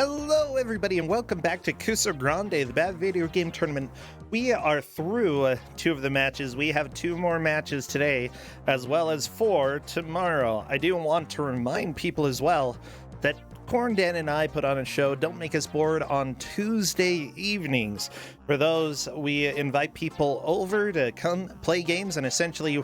Hello everybody and welcome back to Kuso6rande, the Bad Video Game Tournament. We are through 2 of the matches. We have 2 more matches today, as well as 4 tomorrow. I do want to remind people as well that Kuso6rande and I put on a show, Don't Make Us Bored, on Tuesday evenings. For those, we invite people over to come play games and essentially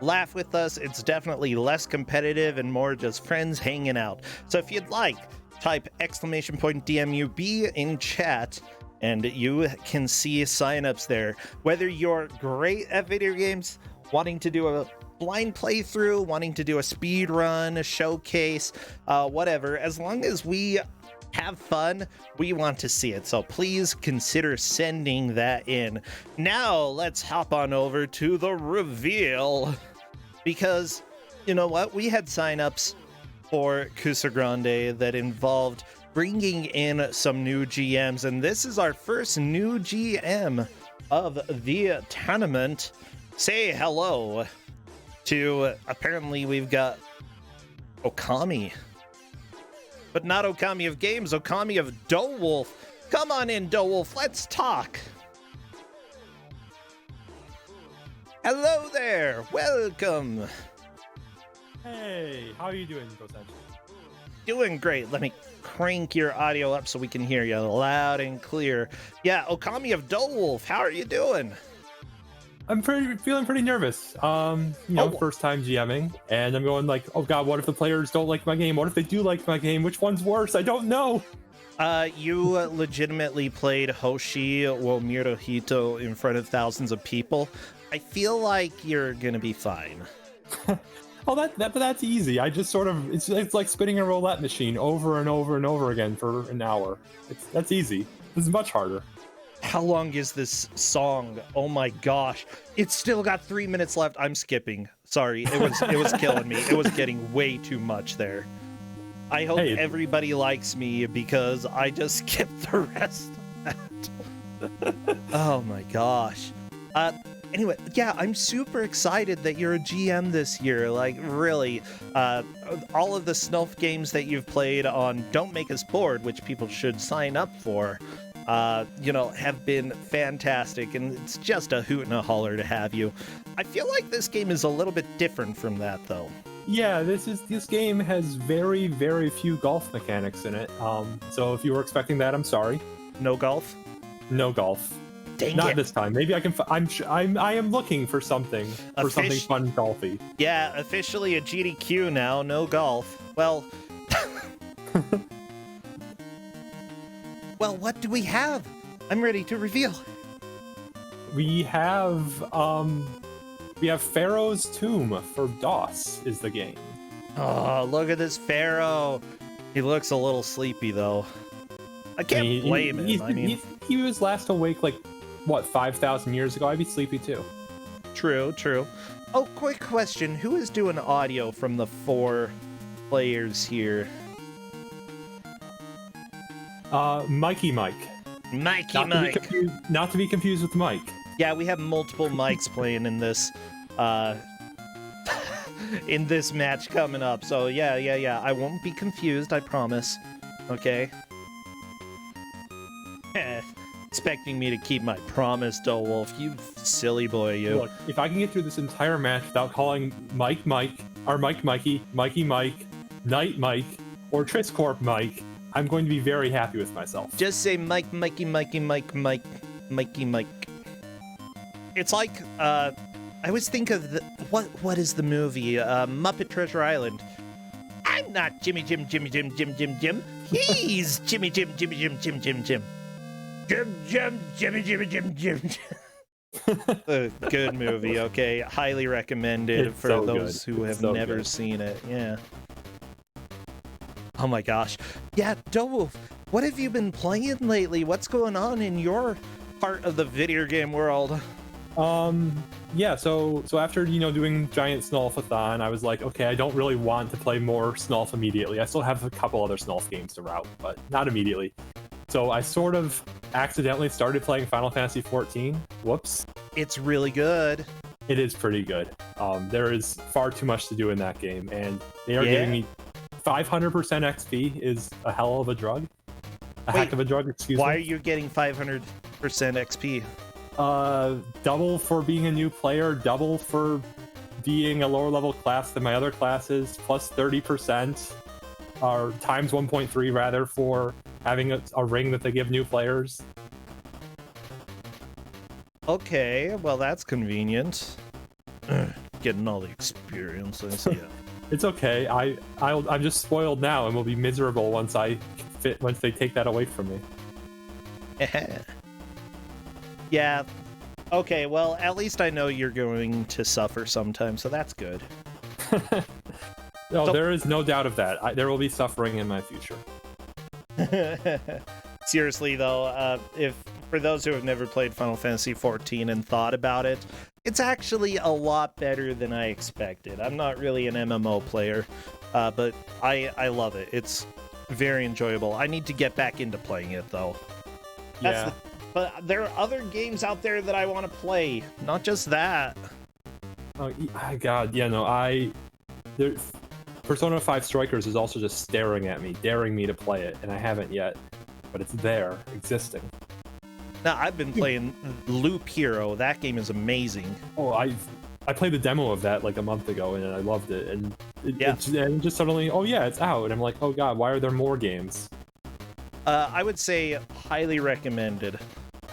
laugh with us. It's definitely less competitive and more just friends hanging out. So if you'd like, type !DMUB in chat and you can see signups there. Whether you're great at video games, wanting to do a blind playthrough, wanting to do a speed run, a showcase, whatever, as long as we have fun, we want to see it. So please consider sending that in. Now let's hop on over to the reveal, because you know what? We had signups for Kuso6rande that involved bringing in some new GMs, and this is our first new GM of the tournament. Say hello to, apparently we've got Okami, but not Okami of games, Okami of Dowolf. Come on in, Dowolf, let's talk. Hello there, welcome. Hey, how are you doing, Kuso6rande? Doing great. Let me crank your audio up so we can hear you loud and clear. Yeah, Okami of Dowolf, how are you doing? I'm feeling pretty nervous. First time GMing, and I'm going like, oh god, what if the players don't like my game? What if they do like my game? Which one's worse? I don't know. You legitimately played Hoshi wo Mirohito in front of thousands of people. I feel like you're gonna be fine. Oh, that's easy. I just sort of, it's like spinning a roulette machine over and over and over again for an hour. That's easy. This is much harder. How long is this song? Oh my gosh. It's still got 3 minutes left. I'm skipping. Sorry, it was killing me. It was getting way too much there. I hope everybody likes me because I just skipped the rest of that. Oh my gosh. Anyway, yeah, I'm super excited that you're a GM this year. Like, really, all of the Snulf games that you've played on Don't Make Us Bored, which people should sign up for, have been fantastic, and it's just a hoot and a holler to have you. I feel like this game is a little bit different from that, though. Yeah, this game has very, very few golf mechanics in it. So if you were expecting that, I'm sorry. No golf? No golf. Dang Not it. this time. Maybe I can. I am looking for something something fun golfy. Yeah, officially a GDQ now. No golf. Well, well, what do we have? I'm ready to reveal. We have Pharaoh's Tomb for DOS is the game. Oh, look at this Pharaoh. He looks a little sleepy though. I can't blame him. He was last awake like, what, 5,000 years ago? I'd be sleepy too. True. Oh, quick question. Who is doing audio from the 4 players here? Mikey Mike. Mikey Mike. Not to be confused with Mike. Yeah, we have multiple mics playing in this in this match coming up. So yeah. I won't be confused, I promise. Okay. Expecting me to keep my promise, Dowolf. You silly boy, you. Look, if I can get through this entire match without calling Mike, or Mikey Mike, Knight Mike, or Triscorp Mike, I'm going to be very happy with myself. Just say Mikey Mike. It's like, I always think of what is the movie? Muppet Treasure Island. I'm not Jimmy Jim. He's Jimmy Jim. Jim. A good movie, okay? Highly recommended It's for so those good. who It's have so never good. seen it. Yeah. Oh my gosh. Yeah, Dowolf, what have you been playing lately? What's going on in your part of the video game world? Yeah, so after, doing Giant Snulfathon, I was like, okay, I don't really want to play more Snulf immediately. I still have a couple other Snulf games to route, but not immediately. So I sort of accidentally started playing Final Fantasy XIV. Whoops. It's really good. It is pretty good. There is far too much to do in that game, and they are giving me 500% XP is a hell of a drug. A heck of a drug, excuse Why are me. you getting 500% XP? Double for being a new player, double for being a lower level class than my other classes, plus 30%, or times 1.3 rather, for having a ring that they give new players. Okay, well that's convenient. Getting all the experiences, yeah. It's okay. I'm just spoiled now, and will be miserable once they take that away from me. Yeah. Okay, well, at least I know you're going to suffer sometime, so that's good. No, So- there is no doubt of that. There will be suffering in my future. Seriously, though, if for those who have never played Final Fantasy XIV and thought about it, it's actually a lot better than I expected. I'm not really an MMO player, but I love it. It's very enjoyable. I need to get back into playing it, though. Yeah. But there are other games out there that I want to play, not just that. Oh, God, yeah, no, Persona 5 Strikers is also just staring at me, daring me to play it, and I haven't yet, but it's there, existing. Now, I've been playing Loop Hero. That game is amazing. Oh, I played the demo of that like a month ago, and I loved it, and and just suddenly, oh yeah, it's out, and I'm like, oh god, why are there more games? I would say highly recommended,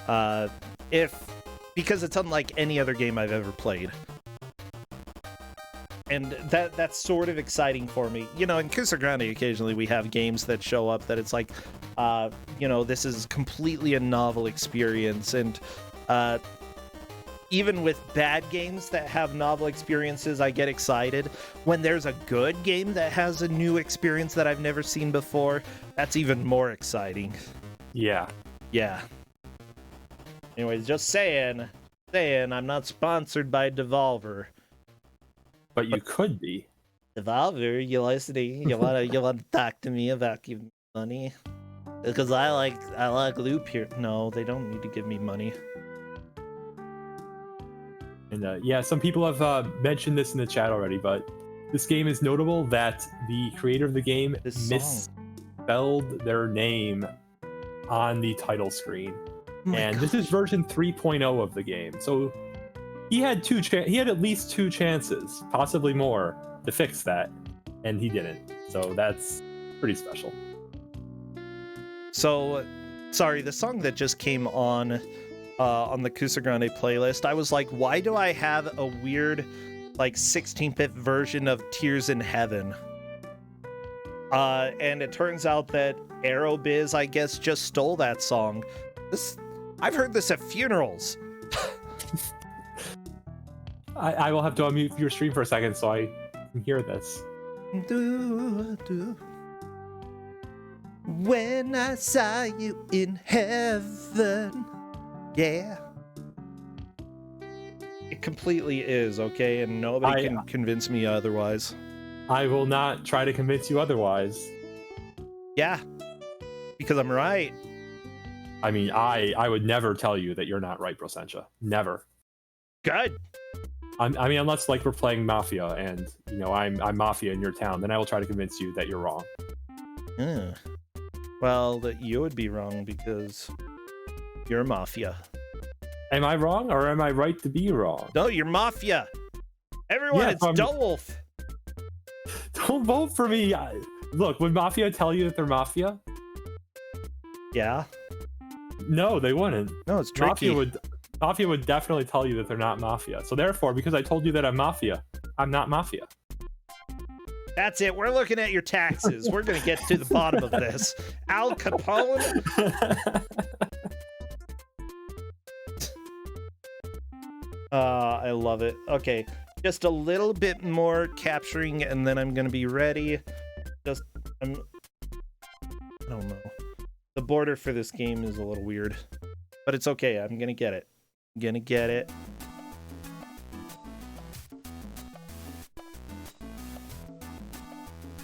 because it's unlike any other game I've ever played. And that's sort of exciting for me. You know, in Kuso6rande, occasionally we have games that show up that it's like, you know, this is completely a novel experience. And even with bad games that have novel experiences, I get excited. When there's a good game that has a new experience that I've never seen before, that's even more exciting. Yeah. Yeah. Anyways, just saying, I'm not sponsored by Devolver. But you could be. Devolver, you listening? You wanna talk to me about giving me money? Because I like Loop here. No, they don't need to give me money. And yeah, some people have mentioned this in the chat already, but this game is notable that the creator of the game misspelled their name on the title screen. And this is version 3.0 of the game. So he had at least two chances, possibly more, to fix that, and he didn't. So that's pretty special. So, sorry, the song that just came on the Kuso6rande playlist, I was like, why do I have a weird, like, 16-bit version of Tears in Heaven? And it turns out that Aerobiz, I guess, just stole that song. I've heard this at funerals. I will have to unmute your stream for a second so I can hear this. When I saw you in heaven, yeah. It completely is, okay? And nobody can convince me otherwise. I will not try to convince you otherwise. Yeah, because I'm right. I mean, I would never tell you that you're not right, Brosentia. Never. Good. I mean, unless like we're playing Mafia and, you know, I'm Mafia in your town, then I will try to convince you that you're wrong. Well, that you would be wrong because you're Mafia. Am I wrong or am I right to be wrong? No, you're Mafia. Everyone, it's Dulwolf. Don't vote for me. Look, would Mafia tell you that they're Mafia? Yeah. No, they wouldn't. No, it's tricky. Mafia would definitely tell you that they're not Mafia. So therefore, because I told you that I'm Mafia, I'm not Mafia. That's it. We're looking at your taxes. We're going to get to the bottom of this. Al Capone? I love it. Okay, just a little bit more capturing, and then I'm going to be ready. I don't know. The border for this game is a little weird, but it's okay. I'm going to get it. I'm going to get it.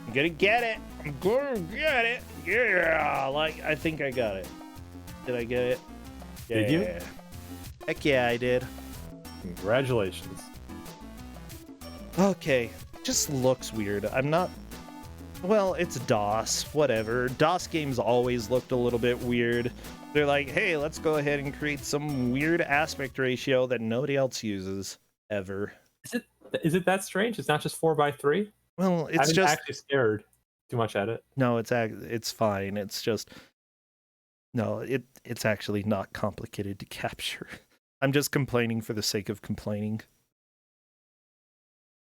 I'm gonna get it. I'm gonna get it. Yeah, like I think I got it. Did I get it? Yeah. Did you? Heck yeah, I did. Congratulations. Okay, just looks weird. I'm not Well, it's DOS, whatever. DOS games always looked a little bit weird. They're like, hey, let's go ahead and create some weird aspect ratio that nobody else uses ever. Is it that strange? It's not just 4:3. Well, I it's haven't just actually stared too much at it. no, it's fine. It's just no, it's actually not complicated to capture. I'm just complaining for the sake of complaining.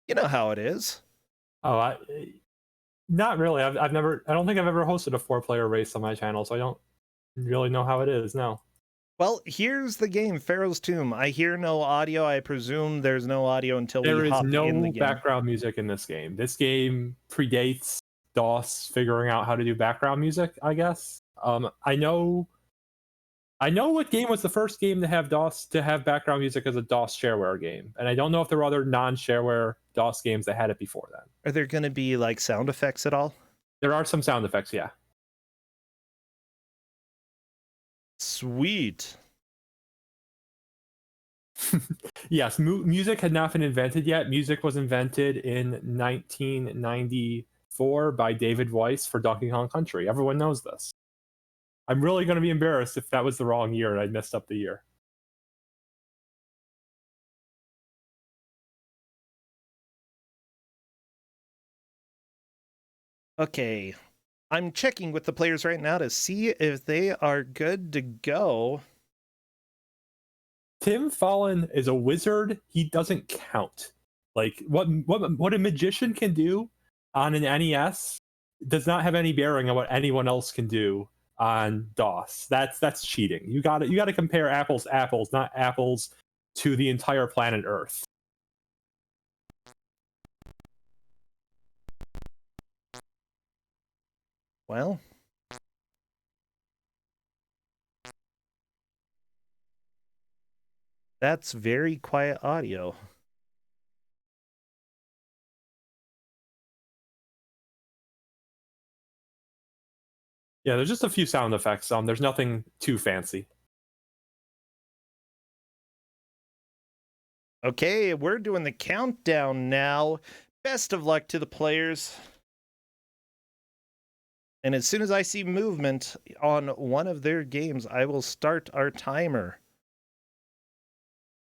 You know how it is. Oh, not really. I've never. I don't think I've ever hosted a 4-player race on my channel, so I don't really know how it is. No. Well, here's the game, Pharaoh's Tomb. I hear no audio. I presume there's no audio until There we is hop in the no game. background music in this game. This game predates DOS figuring out how to do background music, I guess. I know what game was the first game to have background music as a DOS shareware game, and I don't know if there were other non-shareware DOS games that had it before then. Are there going to be like sound effects at all? There are some sound effects, yeah. Sweet. Yes, music had not been invented yet. Music was invented in 1994 by David Weiss for Donkey Kong Country. Everyone knows this. I'm really going to be embarrassed if that was the wrong year and I messed up the year. Okay. I'm checking with the players right now to see if they are good to go. Tim Fallon is a wizard. He doesn't count. Like what a magician can do on an NES does not have any bearing on what anyone else can do on DOS. That's cheating. You got to compare apples to apples, not apples to the entire planet Earth. Well, that's very quiet audio. Yeah, there's just a few sound effects. There's nothing too fancy. Okay, we're doing the countdown now. Best of luck to the players. And as soon as I see movement on one of their games, I will start our timer.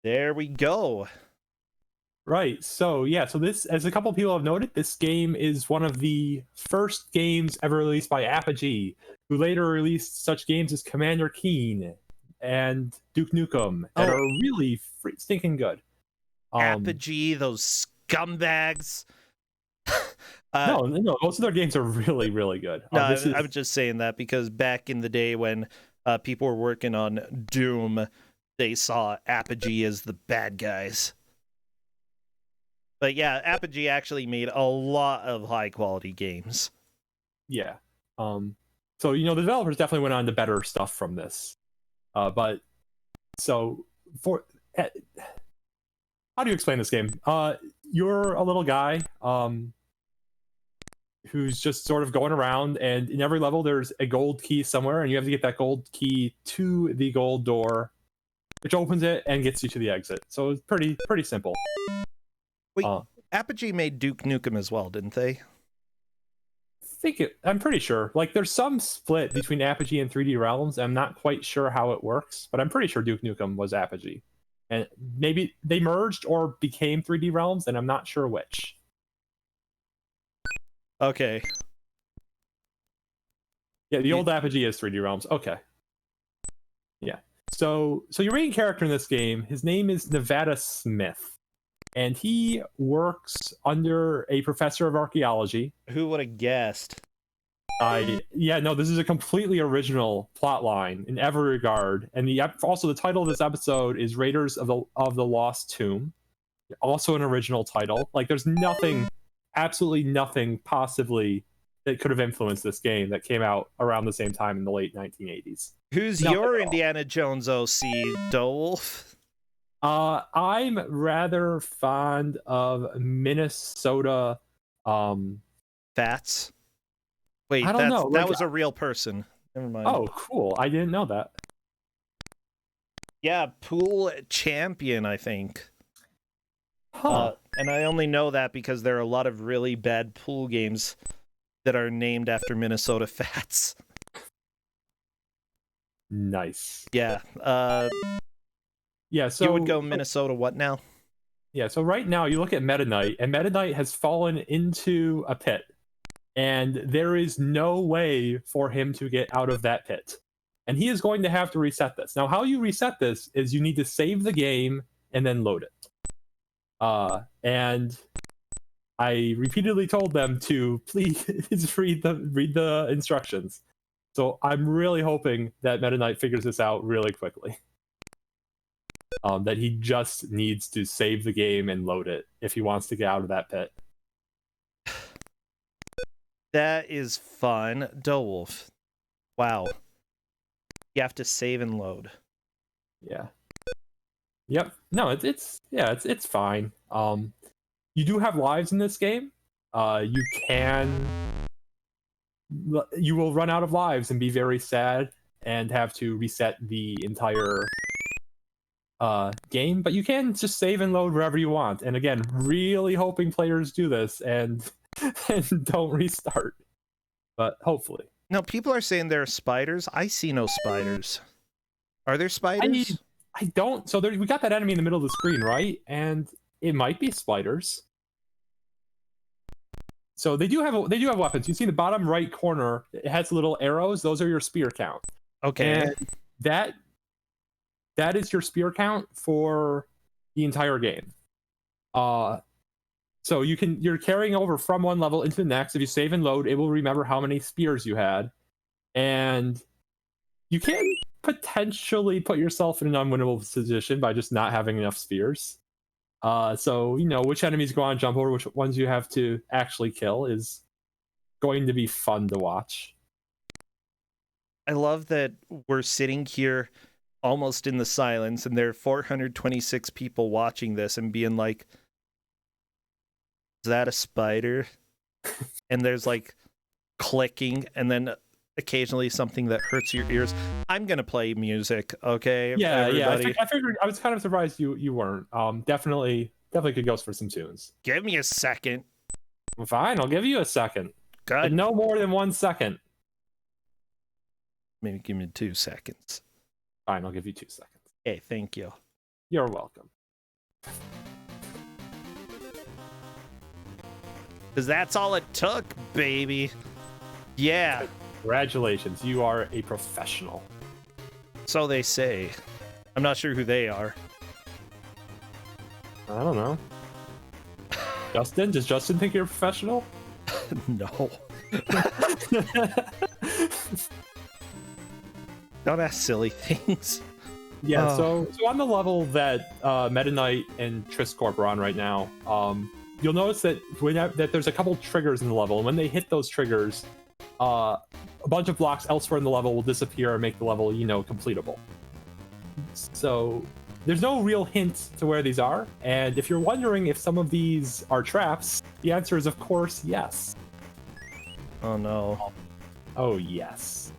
There we go. Right. So this, as a couple of people have noted, this game is one of the first games ever released by Apogee, who later released such games as Commander Keen and Duke Nukem that are really stinking good. Apogee, those scumbags. No, most of their games are really, really good. No, I'm just saying that because back in the day when people were working on Doom, they saw Apogee as the bad guys. But yeah, Apogee actually made a lot of high-quality games. Yeah. So, the developers definitely went on to better stuff from this. But, so, how do you explain this game? You're a little guy who's just sort of going around, and in every level there's a gold key somewhere, and you have to get that gold key to the gold door, which opens it and gets you to the exit. So it's pretty simple. Wait, Apogee made Duke Nukem as well, didn't they? I'm pretty sure. Like, there's some split between Apogee and 3D Realms. I'm not quite sure how it works, but I'm pretty sure Duke Nukem was Apogee. And maybe they merged or became 3D Realms, and I'm not sure which. Okay. Yeah, the old Apogee is 3D Realms. Okay. Yeah. So your main character in this game, his name is Nevada Smith. And he works under a professor of archaeology. Who would have guessed? This is a completely original plot line in every regard. And also the title of this episode is Raiders of the Lost Tomb. Also an original title. Like, there's nothing, absolutely nothing possibly that could have influenced this game that came out around the same time in the late 1980s. Who's your Indiana Jones OC, Dolph? I'm rather fond of Minnesota. Fats. Wait, I don't know. That was a real person. Never mind. Oh, cool! I didn't know that. Yeah, pool champion, I think. Huh. And I only know that because there are a lot of really bad pool games that are named after Minnesota Fats. Nice. Yeah. Yeah, so You would go Minnesota what now? Yeah, so right now you look at Meta Knight, and Meta Knight has fallen into a pit, and there is no way for him to get out of that pit. And he is going to have to reset this. Now, how you reset this is you need to save the game and then load it. And I repeatedly told them to please read the instructions. So I'm really hoping that Meta Knight figures this out really quickly. That he just needs to save the game and load it if he wants to get out of that pit. That is fun. Wolf. Wow. You have to save and load. Yeah. Yep. No, it's fine. You do have lives in this game. You will run out of lives and be very sad and have to reset the entire game, but you can just save and load wherever you want. And again, really hoping players do this and don't restart, but hopefully. No, people are saying there are spiders. I see no spiders. Are there spiders? I don't. So we got that enemy in the middle of the screen, right? And it might be spiders. So they do have weapons. You see in the bottom right corner, it has little arrows. Those are your spear count. Okay. And that is your spear count for the entire game. So you're carrying over from one level into the next. If you save and load, it will remember how many spears you had. And you can potentially put yourself in an unwinnable position by just not having enough spears. So, which enemies go on jump over, which ones you have to actually kill is going to be fun to watch. I love that we're sitting here almost in the silence, and there are 426 people watching this and being like, is that a spider? And there's like clicking, and then occasionally something that hurts your ears. I'm gonna play music, okay? Yeah, everybody? yeah. I figured. I was kind of surprised you weren't. Definitely could go for some tunes. Give me a second. Fine, I'll give you a second. Good. But no more than 1 second. Maybe give me 2 seconds. Fine, I'll give you 2 seconds. Hey, thank you. You're welcome. Because that's all it took, baby. Yeah. Congratulations, you are a professional. So they say. I'm not sure who they are. I don't know. Justin? Does Justin think you're a professional? No. Don't ask silly things. Yeah, so on the level that Meta Knight and Triscorp are on right now, you'll notice that that there's a couple triggers in the level, and when they hit those triggers, a bunch of blocks elsewhere in the level will disappear and make the level, completable. So there's no real hint to where these are, and if you're wondering if some of these are traps, the answer is of course yes. Oh no. Oh yes.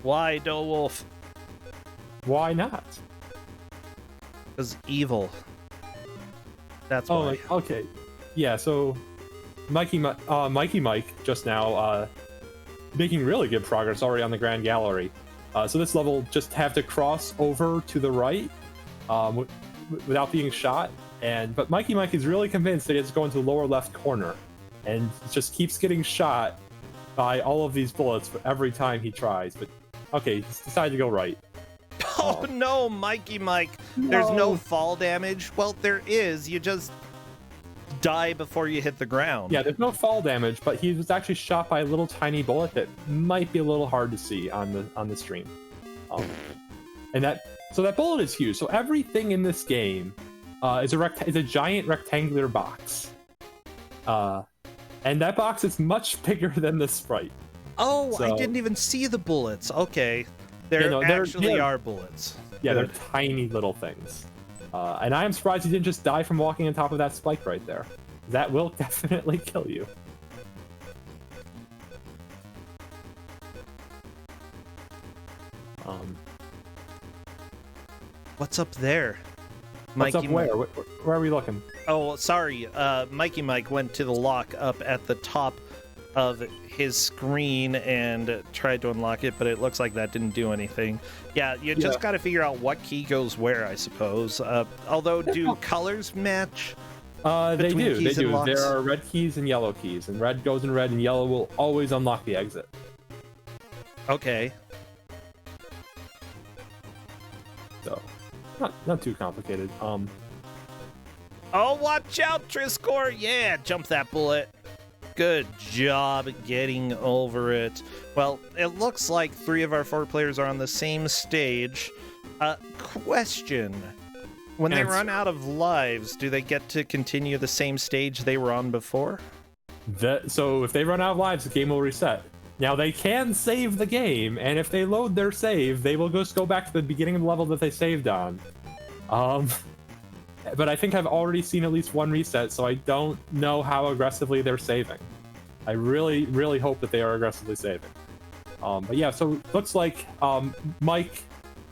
Why, Wolf? Why not? Because evil. That's why. Oh, okay. Yeah, so Mikey Mike just now making really good progress already on the Grand Gallery. So this level just have to cross over to the right without being shot. But Mikey Mike is really convinced that he has to go into the lower left corner, and just keeps getting shot by all of these bullets for every time he tries. But okay, he's decided to go right. Oh no, Mikey Mike. No. There's no fall damage. Well, there is. You just die before you hit the ground. Yeah, there's no fall damage, but he was actually shot by a little tiny bullet that might be a little hard to see on the stream. And that bullet is huge. So everything in this game is a giant rectangular box. And that box is much bigger than the sprite. Oh, So- I didn't even see the bullets. Okay. There actually are bullets. Yeah, Good. they're tiny little things. And I am surprised he didn't just die from walking on top of that spike right there. That will definitely kill you. What's up there? What's up Mikey where? Where are we looking? Oh, sorry. Mikey Mike went to the lock up at the top of his screen and tried to unlock it, but it looks like that didn't do anything. Yeah, you just got to figure out what key goes where, I suppose. Although, do colors match? They do. Keys and locks? There are red keys and yellow keys, and red goes in red, and yellow will always unlock the exit. Okay. So, not too complicated. Oh, watch out, Triscore! Yeah, jump that bullet. Good job getting over it. Well, it looks like 3 of our 4 players are on the same stage. Question. When they run out of lives, do they get to continue the same stage they were on before? So if they run out of lives, the game will reset. Now, they can save the game, and if they load their save, they will just go back to the beginning of the level that they saved on. But I think I've already seen at least one reset, so I don't know how aggressively they're saving. I really, really hope that they are aggressively saving. But yeah, so it looks like Mike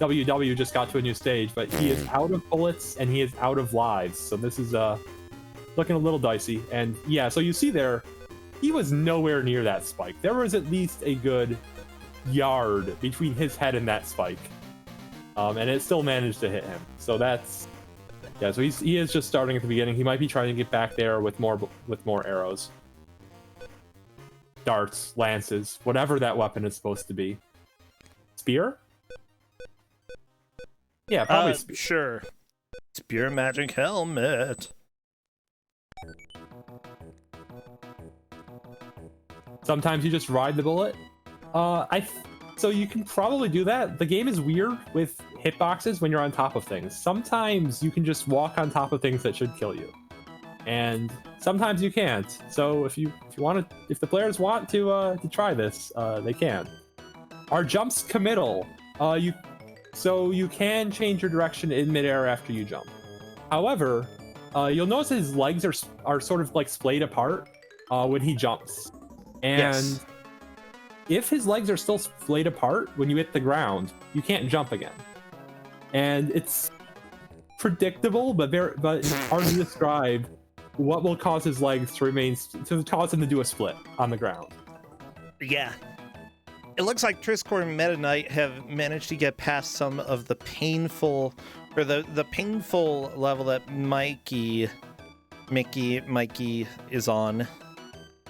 WW just got to a new stage, but he is out of bullets and he is out of lives. So this is looking a little dicey. And yeah, so you see there, he was nowhere near that spike. There was at least a good yard between his head and that spike. And it still managed to hit him. So that's... Yeah, so he is just starting at the beginning. He might be trying to get back there with more arrows. Darts, lances, whatever that weapon is supposed to be. Spear? Yeah, probably spear. Sure. Spear magic helmet. Sometimes you just ride the bullet. So you can probably do that. The game is weird with hitboxes when you're on top of things. Sometimes you can just walk on top of things that should kill you, and sometimes you can't. So if the players want to try this, they can. Our jumps committal. You can change your direction in midair after you jump. However, you'll notice his legs are sort of like splayed apart when he jumps, and yes. If his legs are still splayed apart when you hit the ground, you can't jump again. And it's predictable, but it's hard to describe what will cause his legs to cause him to do a split on the ground. Yeah. It looks like Triscore and Meta Knight have managed to get past some of the painful level that Mikey is on.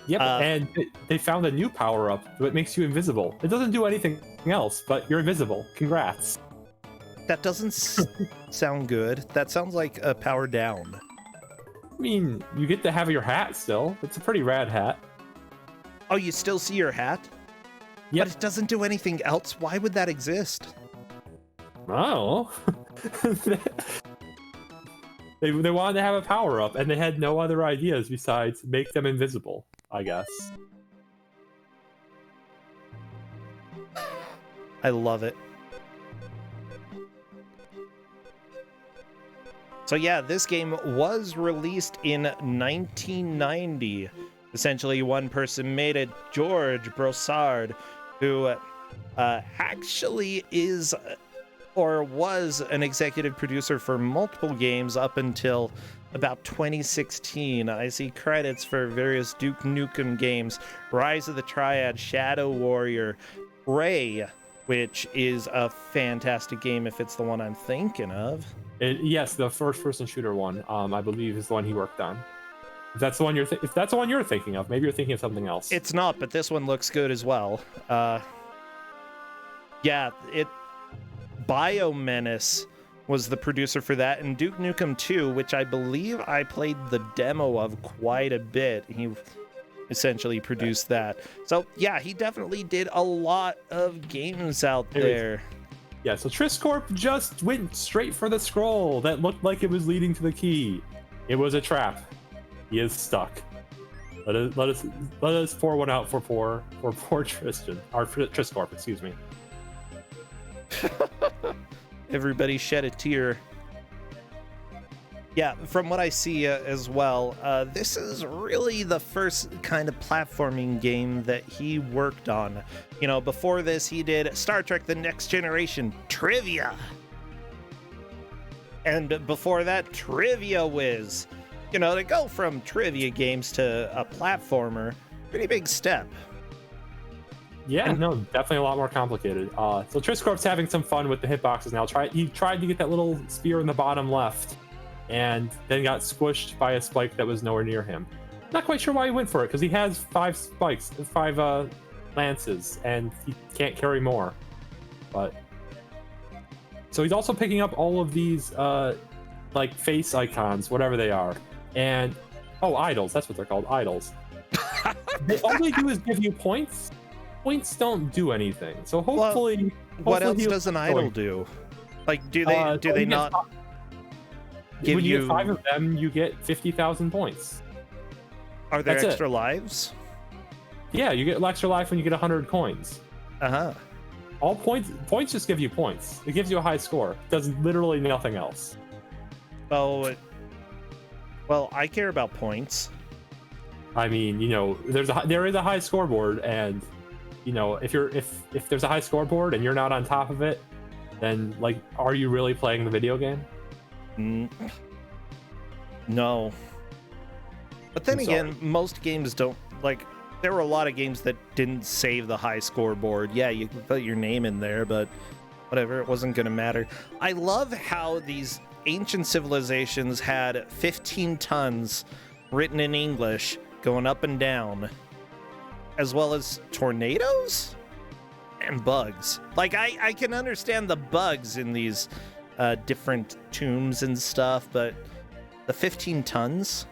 Yep, and they found a new power-up that makes you invisible. It doesn't do anything else, but you're invisible. Congrats. That doesn't sound good. That sounds like a power down. I mean, you get to have your hat still. It's a pretty rad hat. Oh, you still see your hat? Yep. But it doesn't do anything else. Why would that exist? Oh. They wanted to have a power-up, and they had no other ideas besides make them invisible, I guess. I love it. So yeah, this game was released in 1990. Essentially, one person made it, George Broussard, who actually is... or was an executive producer for multiple games up until about 2016. I see credits for various Duke Nukem games, Rise of the Triad, Shadow Warrior, Prey, which is a fantastic game if it's the one I'm thinking of. Yes, the first-person shooter one, I believe, is the one he worked on. If that's the one you're thinking of, maybe you're thinking of something else. It's not, but this one looks good as well. Yeah, Biomenace was the producer for that, and Duke Nukem 2, which I believe I played the demo of quite a bit. He essentially produced that. So yeah, he definitely did a lot of games out there. Yeah, so Triscorp just went straight for the scroll that looked like it was leading to the key. It was a trap. He is stuck. Let us pour one out for poor Tristan, or Triscorp, excuse me. Everybody shed a tear. Yeah, from what I see as well, this is really the first kind of platforming game that he worked on. You know, before this, he did Star Trek The Next Generation Trivia. And before that, Trivia Whiz. You know, to go from trivia games to a platformer Pretty big step. Yeah, no, definitely a lot more complicated. So Triscorp's having some fun with the hitboxes now. He tried to get that little spear in the bottom left, and then got squished by a spike that was nowhere near him. Not quite sure why he went for it, because he has 5 spikes, 5 lances, and he can't carry more. But so he's also picking up all of these like face icons, whatever they are, and idols. That's what they're called, idols. All they do is give you points. Points don't do anything. So hopefully, what else does an idol do? Like, do they not give when you you get 5 of them, you get 50,000 points. Are there That's extra lives? Yeah, you get extra life when you get 100 coins. All points just give you points. It gives you a high score. It does literally nothing else. Oh, well, I care about points. I mean, there is a high scoreboard, and if there's a high scoreboard and you're not on top of it, then like, are you really playing the video game? No. But then again, most games don't, like, there were a lot of games that didn't save the high scoreboard. Yeah, you can put your name in there, but whatever, it wasn't going to matter. I love how these ancient civilizations had 15 tons written in English going up and down, as well as tornadoes and bugs. Like, I can understand the bugs in these different tombs and stuff, but the 15 tons?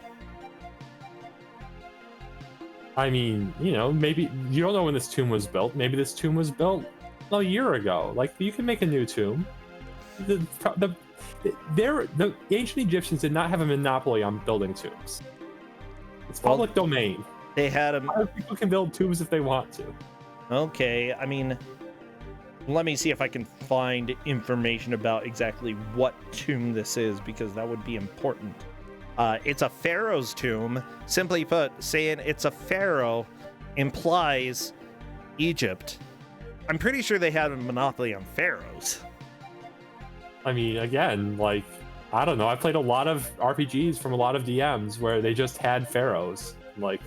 I mean, maybe you don't know when this tomb was built. Maybe this tomb was built a year ago. Like, you can make a new tomb. The ancient Egyptians did not have a monopoly on building tombs. It's public domain. They had people can build tombs if they want to. Okay, I mean, let me see if I can find information about exactly what tomb this is, because that would be important. It's a pharaoh's tomb. Simply put, saying it's a pharaoh implies Egypt. I'm pretty sure they had a monopoly on pharaohs. I mean, again, like, I don't know. I played a lot of RPGs from a lot of DMs where they just had pharaohs. Like,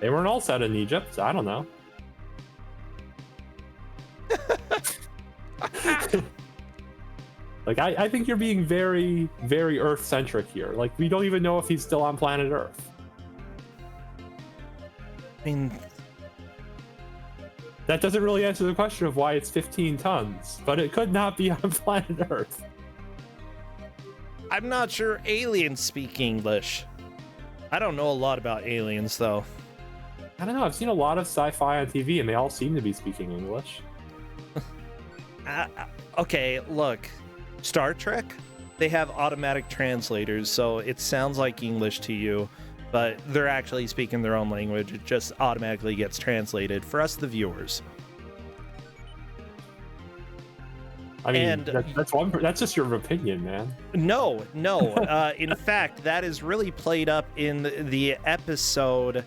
they weren't all set in Egypt. I don't know. Like, I think you're being very, very Earth-centric here. Like, we don't even know if he's still on planet Earth. I mean, that doesn't really answer the question of why it's 15 tons, but it could not be on planet Earth. I'm not sure aliens speak English. I don't know a lot about aliens, though. I don't know. I've seen a lot of sci-fi on TV, and they all seem to be speaking English. Okay, look. Star Trek, they have automatic translators, so it sounds like English to you, but they're actually speaking their own language. It just automatically gets translated for us, the viewers. I mean, that's just your opinion, man. No. In fact, that is really played up in the episode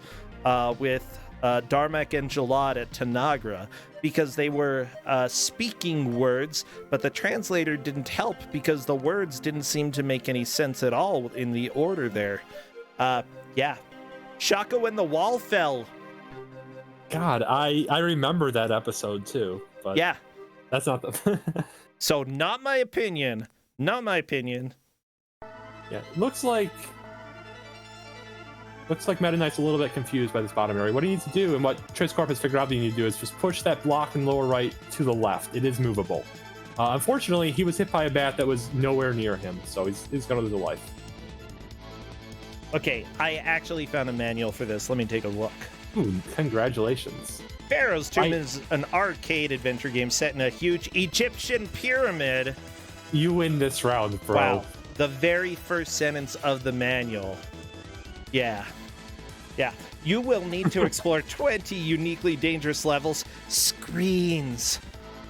with Darmak and Jalad at Tanagra, because they were speaking words, but the translator didn't help because the words didn't seem to make any sense at all in the order there. Yeah. Shaka when the wall fell. God, I remember that episode too, but yeah, that's not the... So not my opinion. Not my opinion. Yeah, looks like Meta Knight's a little bit confused by this bottom area. What he needs to do, and what Triscorp has figured out that you need to do, is just push that block in lower right to the left. It is movable. Unfortunately, he was hit by a bat that was nowhere near him, so he's going to lose a life. Okay, I actually found a manual for this. Let me take a look. Ooh, congratulations. Pharaoh's Tomb is an arcade adventure game set in a huge Egyptian pyramid. You win this round, bro. Wow. The very first sentence of the manual. Yeah. You will need to explore 20 uniquely dangerous levels. Screens.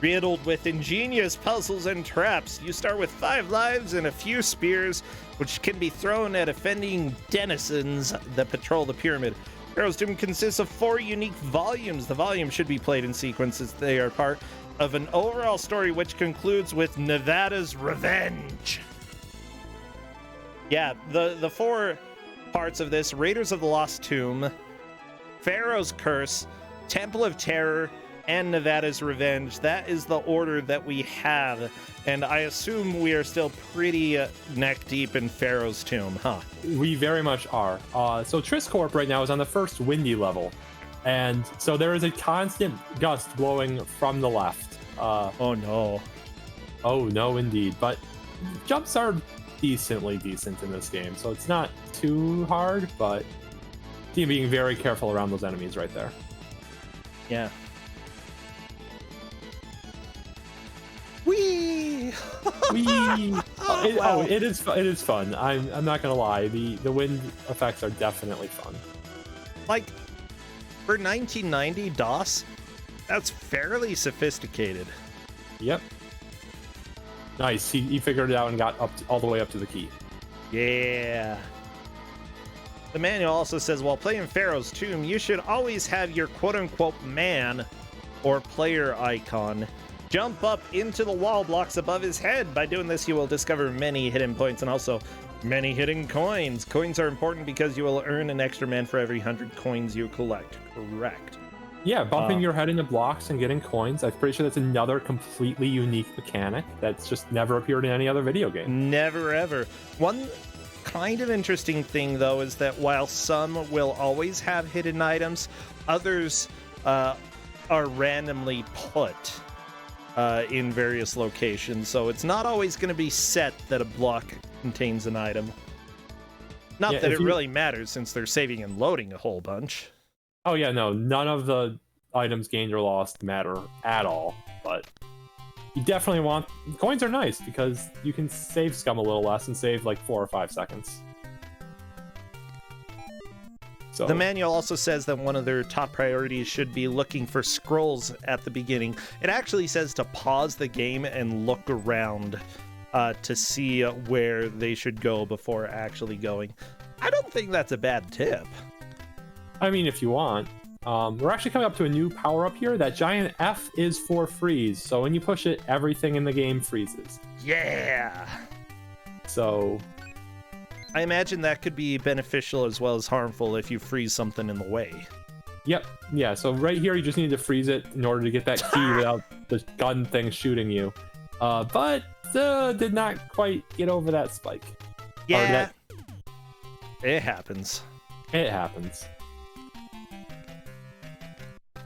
Riddled with ingenious puzzles and traps. You start with 5 lives and a few spears, which can be thrown at offending denizens that patrol the pyramid. Pharaoh's Tomb consists of 4 unique volumes. The volumes should be played in sequence as they are part of an overall story which concludes with Nevada's revenge. Yeah, the 4 parts of this: Raiders of the Lost Tomb, Pharaoh's Curse, Temple of Terror, and Nevada's Revenge. That is the order that we have. And I assume we are still pretty neck deep in Pharaoh's Tomb, huh? We very much are. So Triscorp right now is on the first windy level. And so there is a constant gust blowing from the left. Oh no. Oh no, indeed. But jumps are decently decent in this game, so it's not too hard, but being very careful around those enemies right there. Yeah. Whee! Whee! Wow. It is fun. I'm not gonna lie. The wind effects are definitely fun. Like, for 1990 DOS, that's fairly sophisticated. Yep. Nice. He figured it out and got all the way up to the key. Yeah. The manual also says, while playing Pharaoh's Tomb, you should always have your quote-unquote man or player icon jump up into the wall blocks above his head. By doing this, you will discover many hidden points and also many hidden coins. Coins are important because you will earn an extra man for every 100 coins you collect. Correct. Yeah, bumping your head into blocks and getting coins. I'm pretty sure that's another completely unique mechanic that's just never appeared in any other video game. Never, ever. One kind of interesting thing, though, is that while some will always have hidden items, others are randomly put in various locations. So it's not always going to be set that a block contains an item. Not that it really matters, since they're saving and loading a whole bunch. Oh yeah, no, none of the items gained or lost matter at all, but you definitely want... Coins are nice because you can save scum a little less and save like 4 or 5 seconds. So the manual also says that one of their top priorities should be looking for scrolls at the beginning. It actually says to pause the game and look around to see where they should go before actually going. I don't think that's a bad tip. I mean, if you want. We're actually coming up to a new power-up here. That giant F is for freeze. So when you push it, everything in the game freezes. Yeah! So I imagine that could be beneficial as well as harmful if you freeze something in the way. Yep. Yeah, so right here, you just need to freeze it in order to get that key without the gun thing shooting you. But did not quite get over that spike. Yeah. It happens. It happens.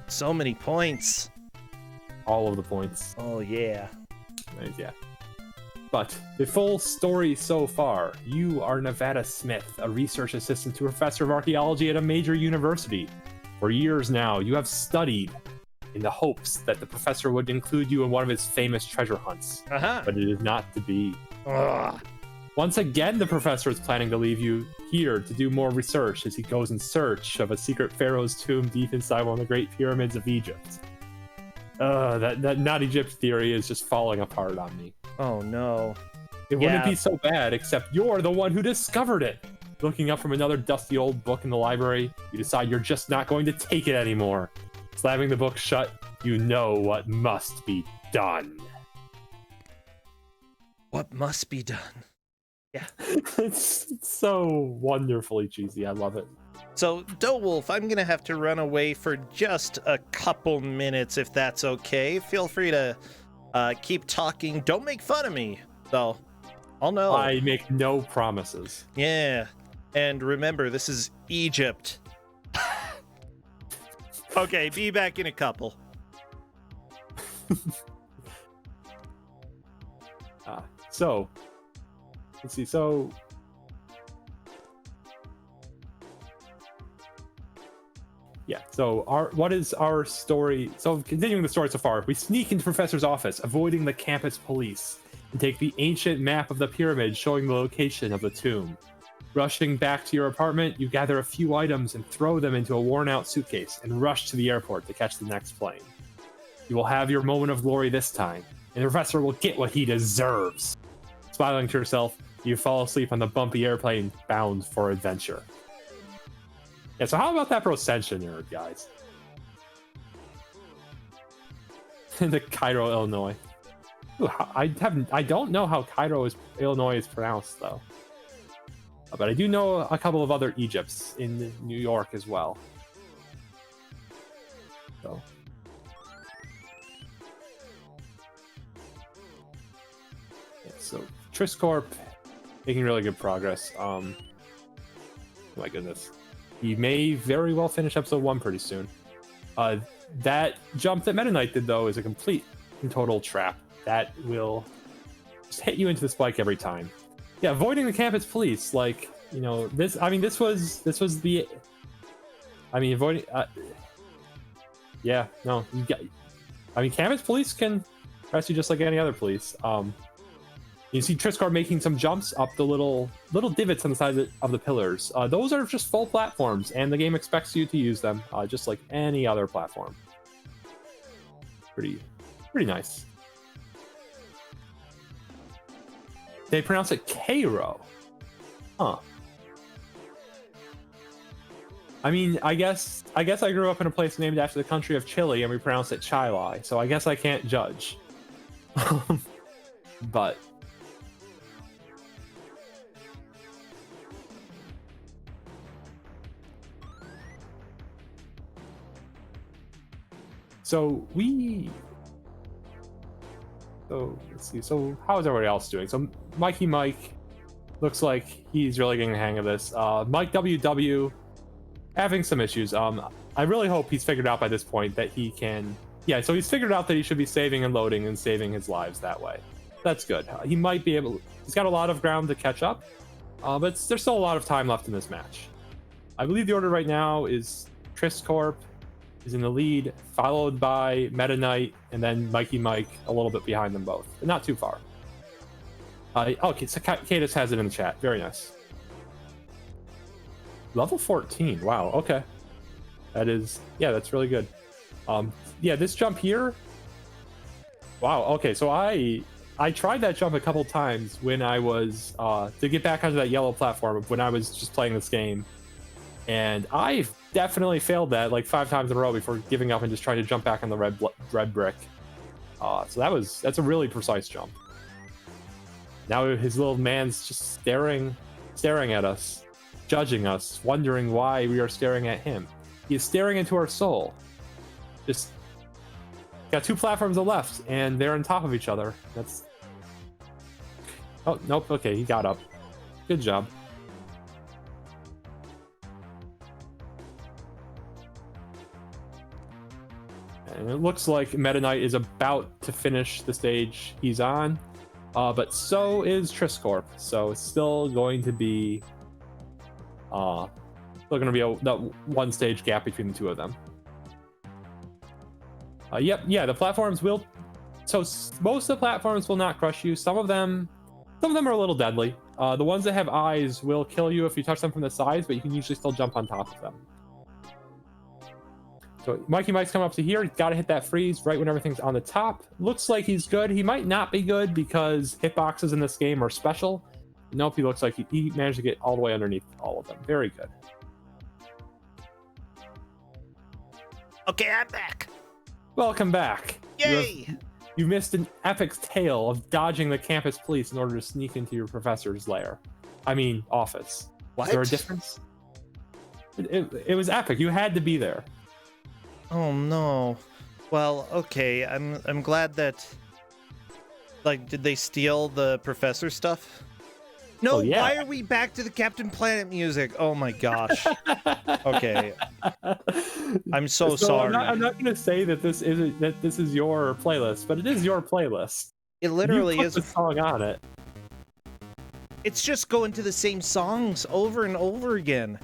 So many points. All of the points. Oh, yeah. Yeah. But the full story so far, you are Nevada Smith, a research assistant to a professor of archaeology at a major university. For years now, you have studied in the hopes that the professor would include you in one of his famous treasure hunts. But it is not to be. Ugh. Once again, the professor is planning to leave you here to do more research as he goes in search of a secret pharaoh's tomb deep inside one of the Great Pyramids of Egypt. That not Egypt theory is just falling apart on me. Oh no. It wouldn't be so bad, except you're the one who discovered it. Looking up from another dusty old book in the library, you decide you're just not going to take it anymore. Slamming the book shut, you know what must be done. What must be done? Yeah. It's so wonderfully cheesy. I love it. So, Wolf, I'm going to have to run away for just a couple minutes, if that's okay. Feel free to keep talking. Don't make fun of me, though. I'll know. I make no promises. Yeah. And remember, this is Egypt. Okay, be back in a couple. So, let's see. So, yeah. So, what is our story? So, continuing the story so far, we sneak into Professor's office, avoiding the campus police, and take the ancient map of the pyramid showing the location of the tomb. Rushing back to your apartment, you gather a few items and throw them into a worn-out suitcase and rush to the airport to catch the next plane. You will have your moment of glory this time, and the professor will get what he deserves. Smiling to yourself, you fall asleep on the bumpy airplane bound for adventure. Yeah, so how about that Procension nerd, guys? The Cairo, Illinois. Ooh, I don't know how Cairo, Illinois is pronounced, though. But I do know a couple of other Egypts in New York as well. So. Yeah, so Triscorp making really good progress. My goodness, he may very well finish episode 1 pretty soon. That jump that Meta Knight did though is a complete and total trap that will just hit you into the spike every time. Yeah, avoiding the campus police, like, you know, this. I mean, this was the. I mean, avoiding. Yeah, no, you got. I mean, campus police can arrest you just like any other police. You see Triscorp making some jumps up the little divots on the side of the pillars. Those are just full platforms, and the game expects you to use them, just like any other platform. Pretty nice. They pronounce it Cairo. Huh. I mean, I guess I grew up in a place named after the country of Chile, and we pronounce it Chile, so I guess I can't judge. But so let's see. So how is everybody else doing? So Mikey Mike looks like he's really getting the hang of this. Mike WW having some issues. I really hope he's figured out by this point that he can. Yeah, so he's figured out that he should be saving and loading and saving his lives that way. That's good. He might be able. He's got a lot of ground to catch up, but there's still a lot of time left in this match. I believe the order right now is Triscorp is in the lead, followed by Meta Knight, and then Mikey Mike a little bit behind them both, but not too far. Okay, so Cadis has it in the chat. Very nice. Level 14. Wow. Okay, that's really good. Yeah, this jump here. Wow. Okay, so I tried that jump a couple times when I was to get back onto that yellow platform when I was just playing this game, and I definitely failed that like 5 times in a row before giving up and just trying to jump back on the red brick. So that's a really precise jump. Now his little man's just staring at us, judging us, wondering why we are staring at him. He is staring into our soul. Just got 2 platforms left, and they're on top of each other. That's. Oh nope. Okay, he got up. Good job. And it looks like Meta Knight is about to finish the stage he's on, but so is Triscorp. So it's still going to be, that 1 stage gap between the 2 of them. Yeah, the platforms will. So most of the platforms will not crush you. Some of them are a little deadly. The ones that have eyes will kill you if you touch them from the sides, but you can usually still jump on top of them. So Mikey Mike's coming up to here. He's got to hit that freeze right when everything's on the top. Looks like he's good. He might not be good because hitboxes in this game are special. Nope, he looks like he managed to get all the way underneath all of them. Very good. Okay, I'm back. Welcome back. Yay! You missed an epic tale of dodging the campus police in order to sneak into your professor's lair. I mean, office. What? Is there a difference? It was epic. You had to be there. Oh no. Well, okay. I'm glad that. Like, did they steal the professor stuff? No. Oh, yeah. Why are we back to the Captain Planet music? Oh my gosh. Okay. I'm so sorry. I'm not going to say that this is your playlist, but it is your playlist. It literally you put is the song on it. It's just going to the same songs over and over again.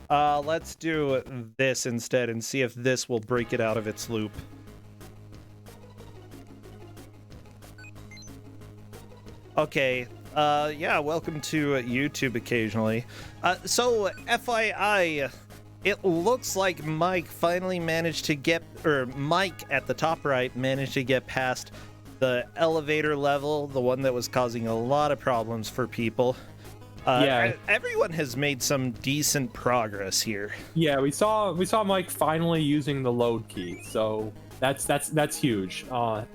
Let's do this instead and see if this will break it out of its loop. Okay. Yeah, welcome to YouTube occasionally. So, FYI, it looks like Mike finally managed to get, or Mike at the top right managed to get past the elevator level, the one that was causing a lot of problems for people. Yeah, everyone has made some decent progress here. Yeah, we saw Mike finally using the load key, so that's huge.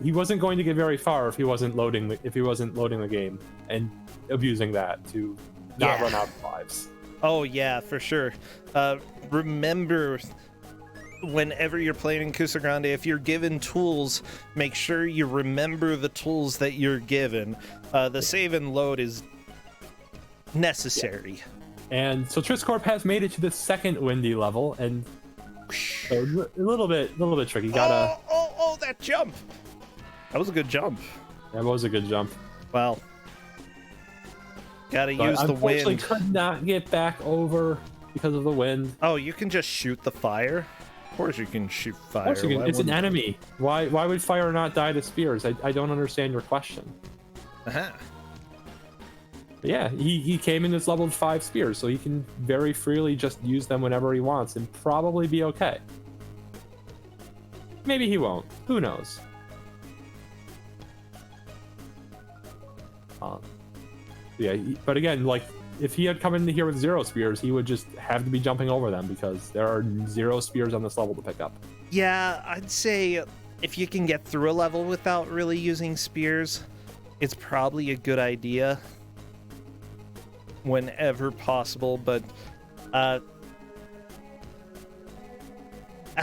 He wasn't going to get very far if he wasn't loading the game and abusing that to not run out of lives. Oh yeah, for sure. Remember whenever you're playing in Kuso6rande, if you're given tools, make sure you remember the tools that you're given. The save and load is necessary. And so Triscorp has made it to the second windy level, and so a little bit tricky. Gotta. Oh, that jump! That was a good jump. That was a good jump. Well, gotta But use the unfortunately wind. could not get back over because of the wind. Oh, you can just shoot the fire? Of course you can shoot fire. Of course you can. Why It's an wouldn't- enemy. Why would fire not die to spears? I don't understand your question. Uh-huh. But yeah, he came in this level 5 spears, so he can very freely just use them whenever he wants and probably be okay. Maybe he won't. Who knows? Yeah, but again, like, if he had come in here with 0 spears, he would just have to be jumping over them because there are 0 spears on this level to pick up. Yeah, I'd say if you can get through a level without really using spears, it's probably a good idea whenever possible, but at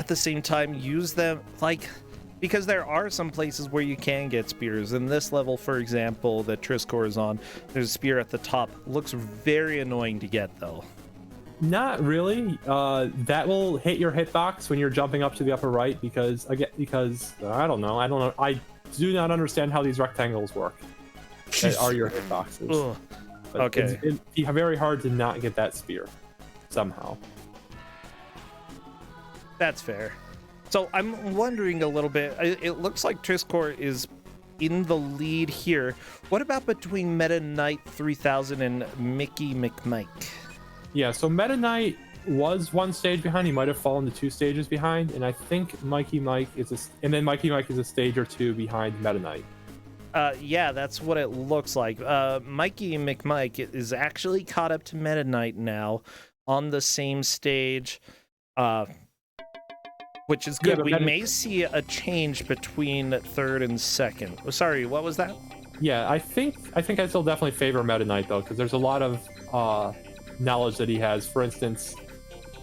the same time, use them, like, because there are some places where you can get spears. In this level, for example, that Triscor is on, there's a spear at the top. Looks very annoying to get, though. Not really. That will hit your hitbox when you're jumping up to the upper right because I don't know. I do not understand how these rectangles work. That are your hitboxes. Ugh. But Okay. it's very hard to not get that spear somehow. That's fair. So I'm wondering a little bit. It looks like Triscor is in the lead here. What about between Meta Knight 3000 and Mickey McMike? Yeah, so Meta Knight was 1 stage behind. He might have fallen to 2 stages behind, and I think Mikey Mike is a stage or 2 behind Meta Knight. Yeah, that's what it looks like. Mikey McMike is actually caught up to Meta Knight now on the same stage, which is good. Yeah, we may see a change between third and second. Oh, sorry, what was that? Yeah, I think I still definitely favor Meta Knight though, because there's a lot of knowledge that he has. For instance,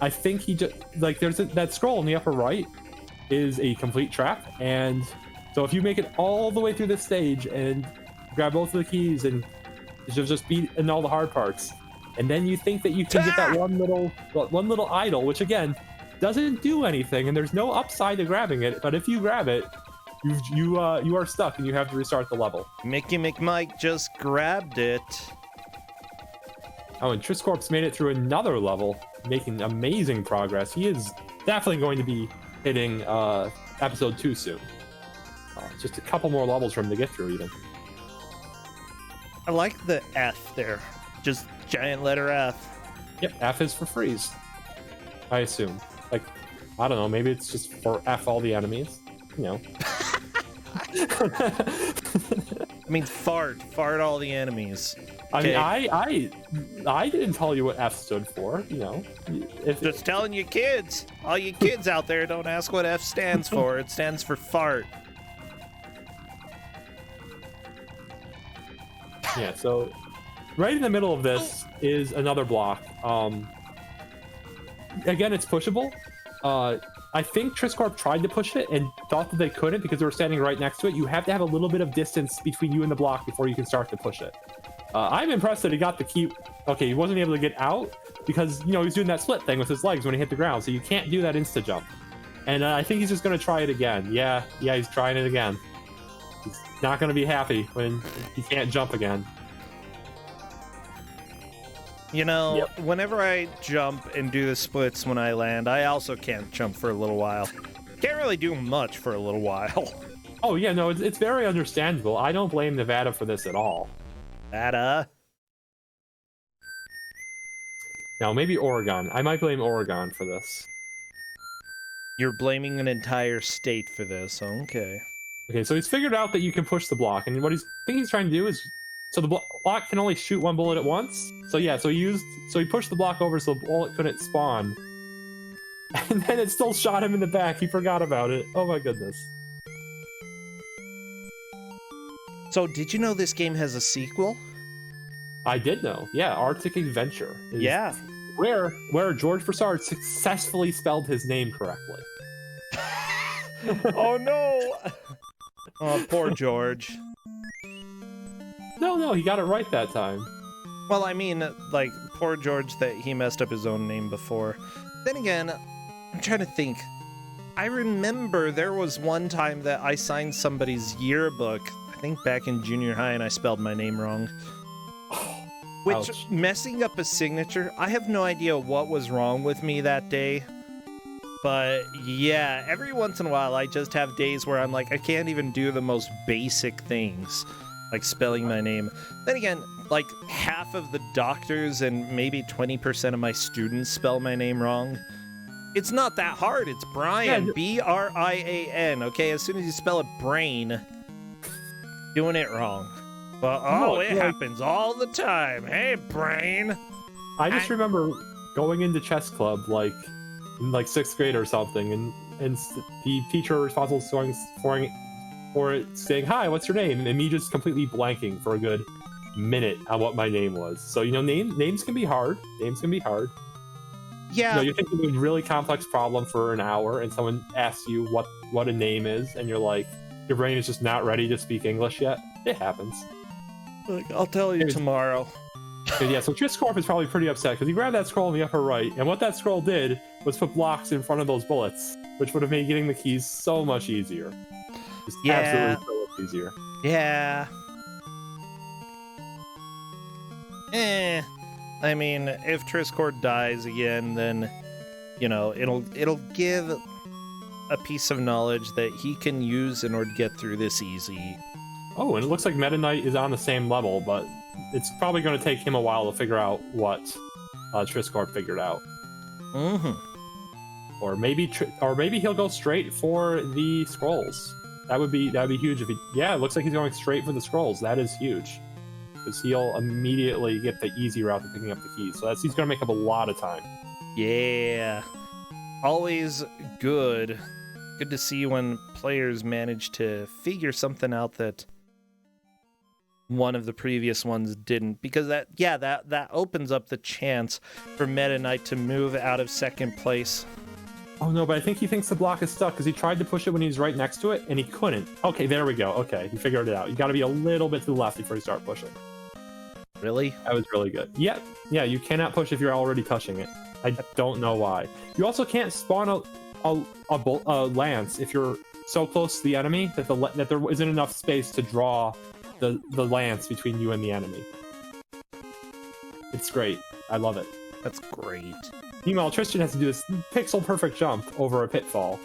I think he just like that scroll in the upper right is a complete trap, and so if you make it all the way through this stage and grab both of the keys and just beat in all the hard parts, and then you think that you can get that one little idol, which again doesn't do anything, and there's no upside to grabbing it. But if you grab it, you are stuck and you have to restart the level. Mickey McMike just grabbed it. Oh, and Triscorp's made it through another level, making amazing progress. He is definitely going to be hitting episode 2 soon. Just a couple more levels for him to get through, even. I like the F there. Just giant letter F. Yep, F is for freeze, I assume. Like, I don't know, maybe it's just for F all the enemies, you know. It means fart all the enemies. I mean, Okay. I didn't tell you what F stood for, you know. Just telling you kids, all you kids out there, don't ask what F stands for. It stands for fart. Yeah, so right in the middle of this is another block. Again, it's pushable. I think Triscorp tried to push it and thought that they couldn't because they were standing right next to it. You have to have a little bit of distance between you and the block before you can start to push it. I'm impressed that he got the key. Okay, he wasn't able to get out because, you know, he's doing that split thing with his legs when he hit the ground, so you can't do that insta jump. And I think he's just going to try it again. Yeah, he's trying it again. He's not going to be happy when he can't jump again. You know, whenever I jump and do the splits when I land, I also can't jump for a little while. Can't really do much for a little while. Oh, yeah, no, it's very understandable. I don't blame Nevada for this at all. Nevada? Now, maybe Oregon. I might blame Oregon for this. You're blaming an entire state for this. Okay. Okay, so he's figured out that you can push the block, and what he's trying to do is, so the block can only shoot 1 bullet at once. So yeah, so he pushed the block over so the bullet couldn't spawn, and then it still shot him in the back. He forgot about it. Oh my goodness. So, did you know this game has a sequel? I did know. Yeah, Arctic Adventure. Yeah. Where George Broussard successfully spelled his name correctly. Oh no! Oh, poor George. No, he got it right that time. Well, I mean, like, poor George that he messed up his own name before. Then again, I'm trying to think. I remember there was one time that I signed somebody's yearbook, I think back in junior high, and I spelled my name wrong. Which, Ouch. messing up a signature, I have no idea what was wrong with me that day. But yeah, every once in a while I just have days where I'm like, I can't even do the most basic things, like spelling my name. Then again, like half of the doctors and maybe 20% of my students spell my name wrong. It's not that hard. It's Brian, Yeah. B-R-I-A-N, okay? As soon as you spell it brain, doing it wrong. But, oh, it happens all the time. Hey, brain. I just remember going into chess club like in like 6th grade or something, and the teacher responsible for it saying, "Hi, what's your name?" and me just completely blanking for a good minute on what my name was. So names can be hard. Names can be hard. Yeah. You're thinking of a really complex problem for an hour, and someone asks you what a name is, and you're like, your brain is just not ready to speak English yet. It happens. Like, I'll tell you tomorrow. Yeah, so Triscorp is probably pretty upset because he grabbed that scroll in the upper right, and what that scroll did was put blocks in front of those bullets, which would have made getting the keys so much easier. Just absolutely so much easier. Yeah. I mean, if Triscord dies again, then, you know, it'll give a piece of knowledge that he can use in order to get through this easy. Oh, and it looks like Meta Knight is on the same level, but it's probably going to take him a while to figure out what Triscorp figured out. Mm-hmm. Or maybe he'll go straight for the scrolls. That'd be huge if he. Yeah, it looks like he's going straight for the scrolls. That is huge, because he'll immediately get the easy route to picking up the keys. So he's going to make up a lot of time. Yeah. Always good. Good to see when players manage to figure something out that one of the previous ones didn't, because that opens up the chance for Meta Knight to move out of second place. Oh no, but I think he thinks the block is stuck because he tried to push it when he was right next to it and he couldn't. Okay, there we go. Okay, he figured it out. You got to be a little bit to the left before you start pushing. Really? That was really good. Yeah, you cannot push if you're already touching it. I don't know why. You also can't spawn a lance if you're so close to the enemy that there isn't enough space to draw the lance between you and the enemy. It's great. I love it. That's great. Meanwhile, Tristan has to do this pixel perfect jump over a pitfall,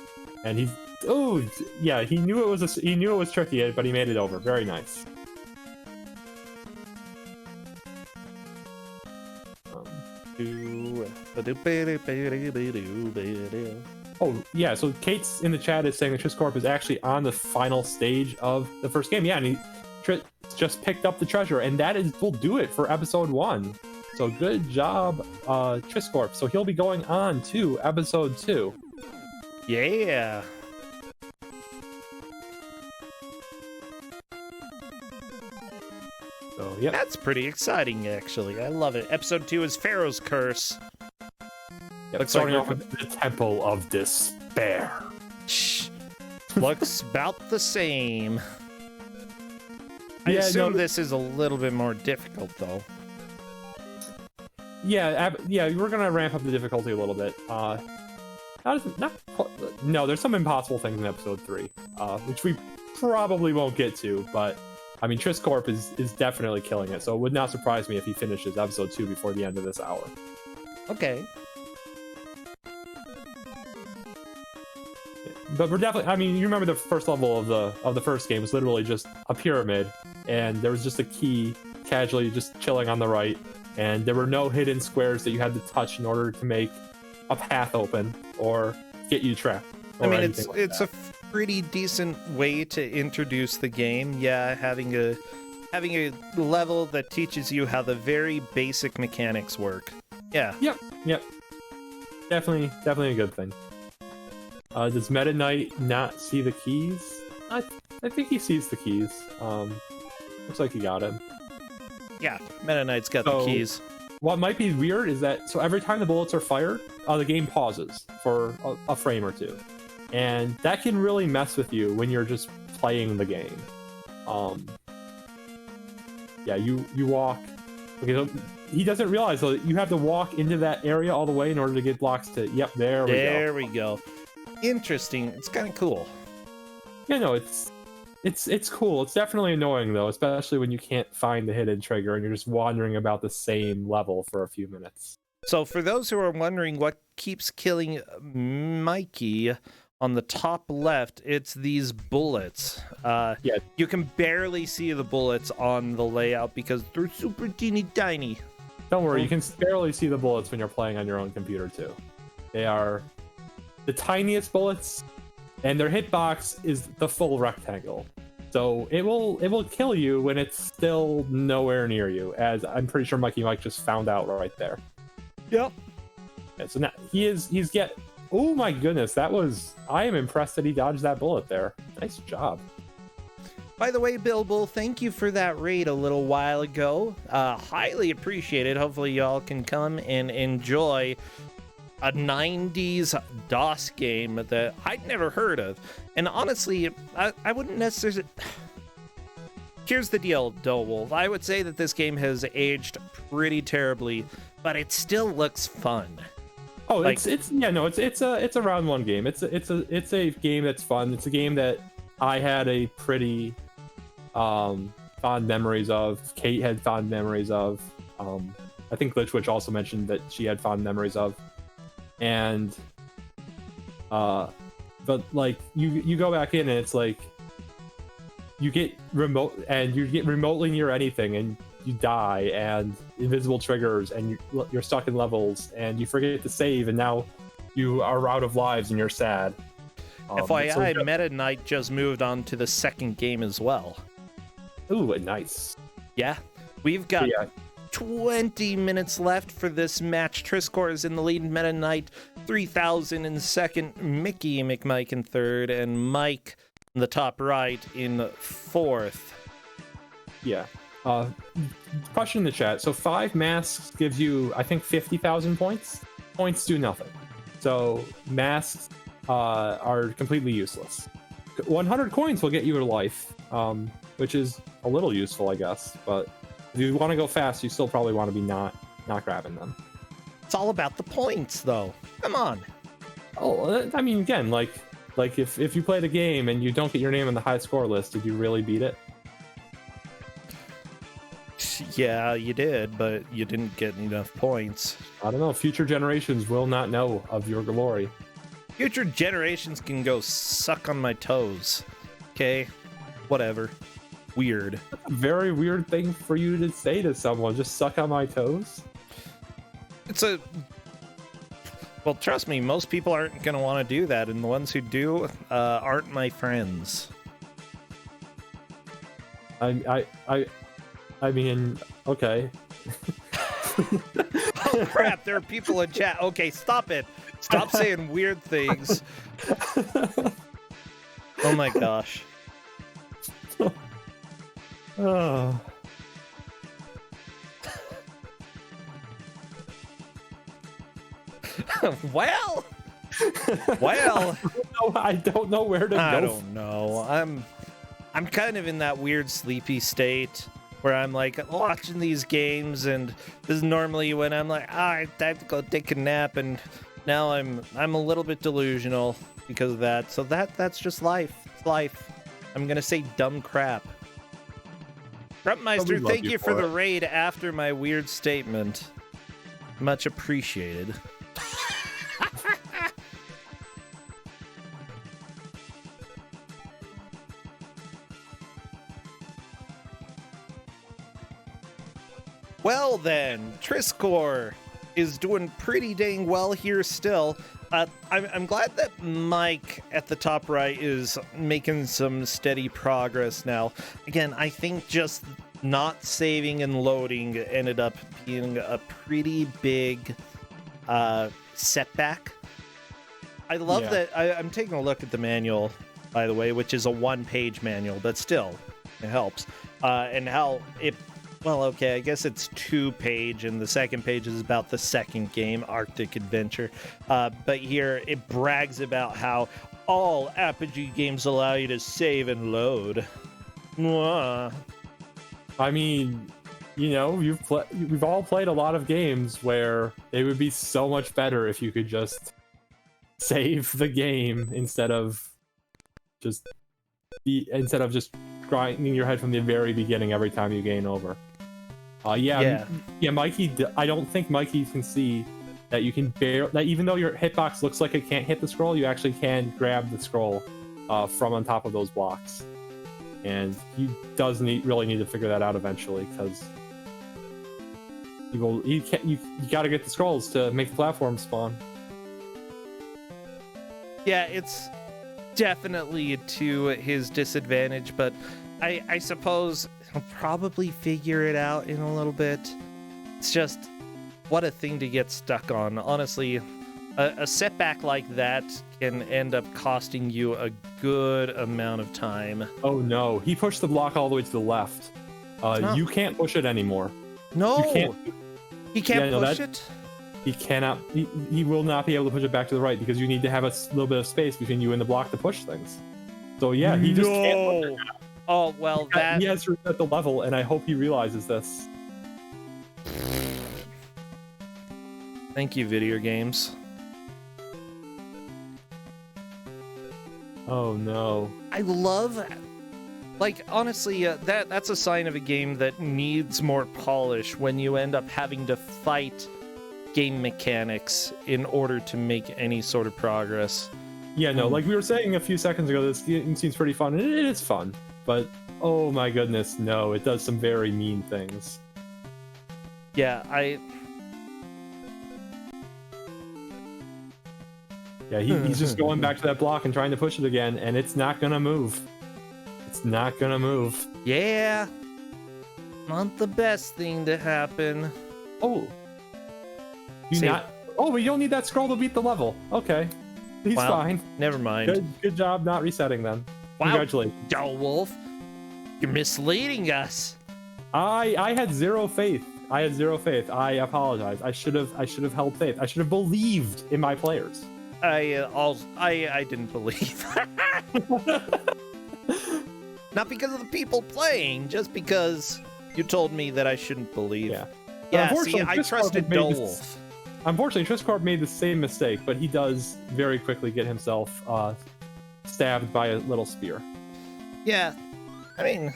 and he knew it was tricky, but he made it over. Very nice. Oh yeah, so Kate's in the chat is saying that Triscorp is actually on the final stage of the first game. Yeah, and he just picked up the treasure, and will do it for episode 1. So good job, Triscorp. So he'll be going on to episode 2. Yeah. So yeah, That's pretty exciting, actually. I love it. Episode 2 is Pharaoh's Curse. yep, starting off with the Temple of Despair. Shh. Looks about the same. I Yeah, assume no, this is a little bit more difficult, though. Yeah, we're gonna ramp up the difficulty a little bit. No, there's some impossible things in episode 3, which we probably won't get to. But I mean, Triscorp is definitely killing it, so it would not surprise me if he finishes episode 2 before the end of this hour. Okay. But we're definitely. I mean, you remember the first level of the first game was literally just a pyramid, and there was just a key casually just chilling on the right, and there were no hidden squares that you had to touch in order to make a path open or get you trapped. I mean, it's a pretty decent way to introduce the game. Yeah, having a level that teaches you how the very basic mechanics work. Yeah. Yep. Definitely a good thing. Does Meta Knight not see the keys? I think he sees the keys. Looks like he got him. Yeah, Meta Knight's got the keys. What might be weird is that every time the bullets are fired, the game pauses for a frame or two. and that can really mess with you when you're just playing the game. Yeah, you walk. Okay, so he doesn't realize though that you have to walk into that area all the way in order to get blocks to. Yep, there we go. Interesting. It's kind of cool. Yeah, no, it's cool. It's definitely annoying though, especially when you can't find the hidden trigger and you're just wandering about the same level for a few minutes. So for those who are wondering what keeps killing Mikey, on the top left, it's these bullets. Yeah. You can barely see the bullets on the layout because they're super teeny tiny. Don't worry, you can barely see the bullets when you're playing on your own computer too. They are the tiniest bullets, and their hitbox is the full rectangle. So it will kill you when it's still nowhere near you, as I'm pretty sure Mikey Mike just found out right there. Yep. Yeah, so now he's get. Oh my goodness, I am impressed that he dodged that bullet there. Nice job. By the way, Bilbo, thank you for that raid a little while ago. Highly appreciated. Hopefully y'all can come and enjoy a 90s DOS game that I'd never heard of. And honestly, I wouldn't necessarily... Here's the deal, Wolf. I would say that this game has aged pretty terribly, but it still looks fun. Oh, it's a round one game. It's a game that's fun. It's a game that I had a pretty fond memories of. Kate had fond memories of. I think Glitchwitch also mentioned that she had fond memories of. And but like you go back in and it's like you get remotely near anything and you die, and invisible triggers, and you're stuck in levels, and you forget to save, and now you are out of lives and you're sad. FYI, Meta Knight just moved on to the second game as well. Ooh, nice. Yeah, we've got 20 minutes left for this match. Triscore is in the lead, Meta Knight 3000 in second, Mickey McMike in third, and Mike in the top right in fourth. Yeah. Question in the chat. So 5 masks gives you, I think, 50,000 points. Points do nothing. So masks are completely useless. 100 coins will get you to life, which is a little useful, I guess. But if you want to go fast, you still probably want to be not grabbing them. It's all about the points, though. Come on. Oh, I mean, again, like if you played a game and you don't get your name on the high score list, did you really beat it? Yeah, you did, but you didn't get enough points. I don't know. Future generations will not know of your glory. Future generations can go suck on my toes. Okay? Whatever. Weird. That's a very weird thing for you to say to someone. Just suck on my toes? Well, trust me, most people aren't going to want to do that, and the ones who do aren't my friends. I mean, okay. Oh crap, there are people in chat. Okay, stop it. Stop saying weird things. Oh my gosh. Oh. Well, I don't know where to go. I don't know. I'm kind of in that weird sleepy state where I'm like watching these games, and this is normally when I'm like, I have to go take a nap, and now I'm a little bit delusional because of that. So that's just life. It's life. I'm gonna say dumb crap. Grumpmeister, thank you for the raid after my weird statement. Much appreciated. Well then, Triscore is doing pretty dang well here still. I'm glad that Mike at the top right is making some steady progress now. Again, I think just not saving and loading ended up being a pretty big setback. I love that. I'm taking a look at the manual, by the way, which is a one-page manual, but still, it helps. And how it... Well, okay, I guess it's 2-page, and the second page is about the second game, Arctic Adventure. But here, it brags about how All Apogee games allow you to save and load. Mwah. I mean, you know, we've all played a lot of games where it would be so much better if you could just save the game instead of just grinding your head from the very beginning every time you gain over. Yeah, Mikey. I don't think Mikey can see that you can that even though your hitbox looks like it can't hit the scroll, you actually can grab the scroll from on top of those blocks. And he does really need to figure that out eventually, because you got to get the scrolls to make the platform spawn. Yeah, it's definitely to his disadvantage, but I suppose he'll probably figure it out in a little bit. It's just, what a thing to get stuck on. Honestly, a setback like that can end up costing you a good amount of time. Oh no, he pushed the block all the way to the left. You can't push it anymore. No, he can't Yeah, push it. He cannot. He will not be able to push it back to the right because you need to have a little bit of space between you and the block to push things. So yeah, he just can't push it. Oh well, He has to reset the level, and I hope he realizes this. Thank you, video games. Oh no. I love, like, honestly, that's a sign of a game that needs more polish when you end up having to fight game mechanics in order to make any sort of progress. Yeah, no, like we were saying a few seconds ago, this game seems pretty fun, and it is fun, but oh my goodness, no, it does some very mean things. Yeah, Yeah, he's just going back to that block and trying to push it again, and it's not gonna move. It's not gonna move. Yeah, not the best thing to happen. Oh. Oh, we don't need that scroll to beat the level. Okay. He's fine. Never mind. Good job not resetting them. Wow. Congratulations. Dull Wolf, you're misleading us. I had zero faith. I I apologize. I should have held faith. I should have believed in my players. I didn't believe. Not because of the people playing, just because you told me that I shouldn't believe. Yeah, see, I trusted Dull Wolf. Unfortunately, Triscorp made the same mistake, but he does very quickly get himself stabbed by a little spear. Yeah, I mean...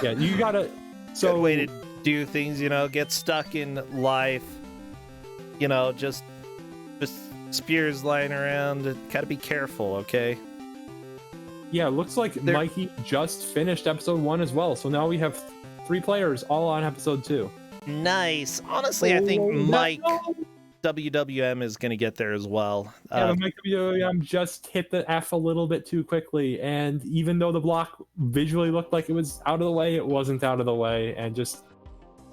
Yeah, you gotta... Good way to do things, you know, get stuck in life. You know, just spears lying around. Gotta be careful, okay? Yeah, looks like Mikey just finished episode 1 as well, so now we have 3 players all on episode 2. Nice. Honestly, I think Mike WWM is going to get there as well. Yeah, but Mike WWM just hit the F a little bit too quickly, and even though the block visually looked like it was out of the way, it wasn't out of the way, and just,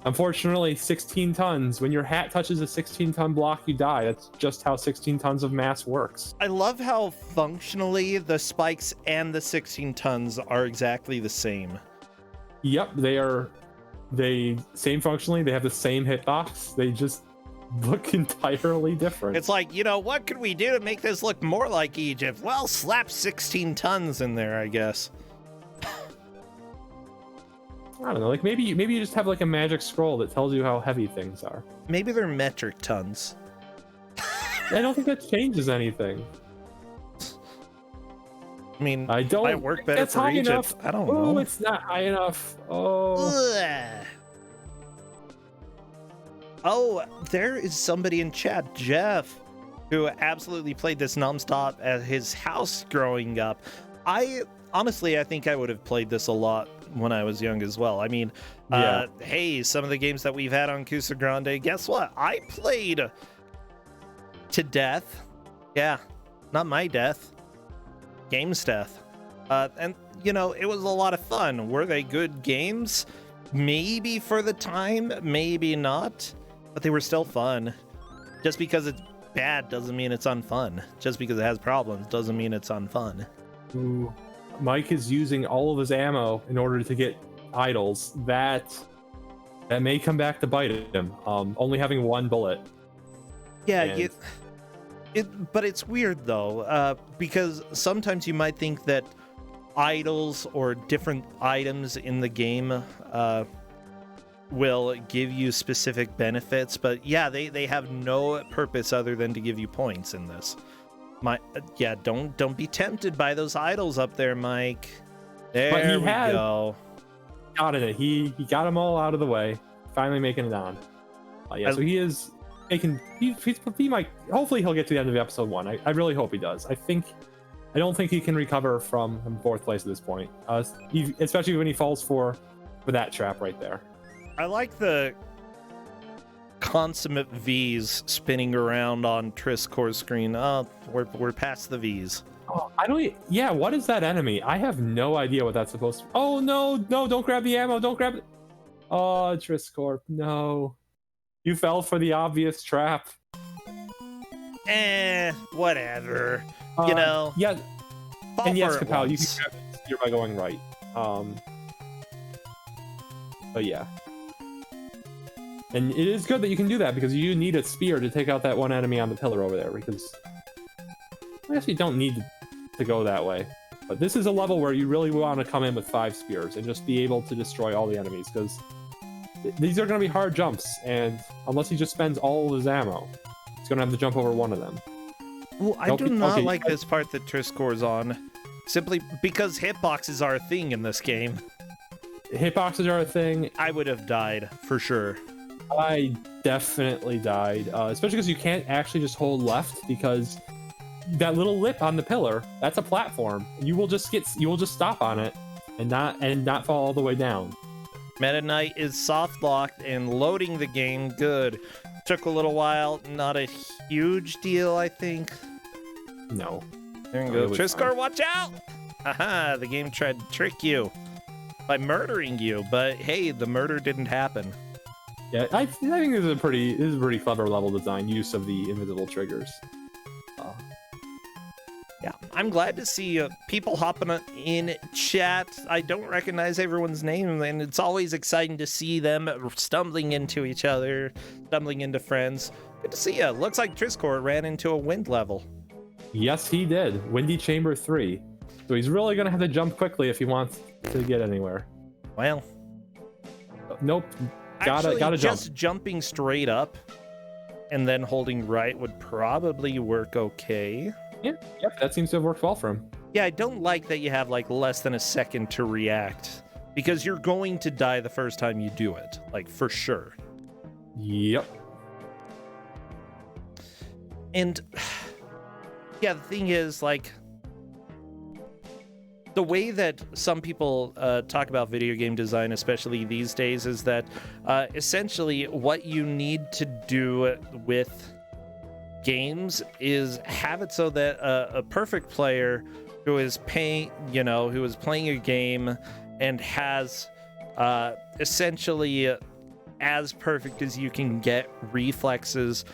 unfortunately, 16 tons. When your hat touches a 16-ton block, you die. That's just how 16 tons of mass works. I love how functionally the spikes and the 16 tons are exactly the same. Yep, same functionally, they have the same hitbox, they just look entirely different. It's like, you know, what could we do to make this look more like Egypt? Well, slap 16 tons in there, I guess. I don't know, like maybe you just have like a magic scroll that tells you how heavy things are. Maybe they're metric tons. I don't think that changes anything. I mean, I don't might work better for Egypt. Enough. I don't know. Oh, it's not high enough. Oh. Ugh. Oh, there is somebody in chat, Jeff, who absolutely played this nonstop at his house growing up. Honestly, I think I would have played this a lot when I was young as well. I mean, hey, some of the games that we've had on Kuso6rande, guess what? I played to death. Yeah, not my death. Game's death. And, you know, it was a lot of fun. Were they good games? Maybe for the time, maybe not. But they were still fun. Just because it's bad doesn't mean it's unfun. Just because it has problems doesn't mean it's unfun. Ooh. Mike is using all of his ammo in order to get idols. That may come back to bite him. Only having 1 bullet. Yeah, But it's weird though, because sometimes you might think that idols or different items in the game will give you specific benefits, but yeah, they have no purpose other than to give you points in this. Yeah, don't be tempted by those idols up there, Mike. There we go. Got it. He got them all out of the way. Finally making it on. Yeah, so he is making. He might. Hopefully, he'll get to the end of episode 1. I really hope he does. I don't think he can recover from 4th place at this point. Especially when he falls for that trap right there. I like the consummate V's spinning around on Triscor's screen. Oh, we're past the V's. Oh, yeah, what is that enemy? I have no idea what that's supposed to be. Oh, no, don't grab the ammo. Don't grab it. Oh, Triscor, no. You fell for the obvious trap. Whatever. You know. Yeah. And yes, Kapow, you can grab it here by going right. But yeah. And it is good that you can do that, because you need a spear to take out that one enemy on the pillar over there, because I guess you don't need to go that way. But this is a level where you really want to come in with 5 spears and just be able to destroy all the enemies, because these are going to be hard jumps, and unless he just spends all of his ammo, he's going to have to jump over one of them. Well, I do not like this part that Triscor's on, simply because hitboxes are a thing in this game. Hitboxes are a thing. I would have died, for sure. I definitely died, especially because you can't actually just hold left, because that little lip on the pillar, that's a platform. You will just stop on it and not fall all the way down. Meta Knight is soft locked and loading the game. Good. Took a little while. Not a huge deal, I think. No. There you go. Triscor, watch out! Haha, the game tried to trick you by murdering you, but hey, the murder didn't happen. Yeah, I think this is a pretty clever level design, use of the invisible triggers. Yeah, I'm glad to see people hopping in chat. I don't recognize everyone's name, and it's always exciting to see them stumbling into each other, stumbling into friends. Good to see you. Looks like Triscor ran into a wind level. Yes, he did. Windy Chamber 3. So he's really going to have to jump quickly if he wants to get anywhere. Well. Nope. Gotta jump. Just jumping straight up and then holding right would probably work okay. Yeah, that seems to have worked well for him. Yeah, I don't like that you have like less than a second to react, because you're going to die the first time you do it, like for sure. Yep. And yeah, the thing is, like, the way that some people talk about video game design, especially these days, is that essentially what you need to do with games is have it so that a perfect player who is playing a game and has essentially as perfect as you can get reflexes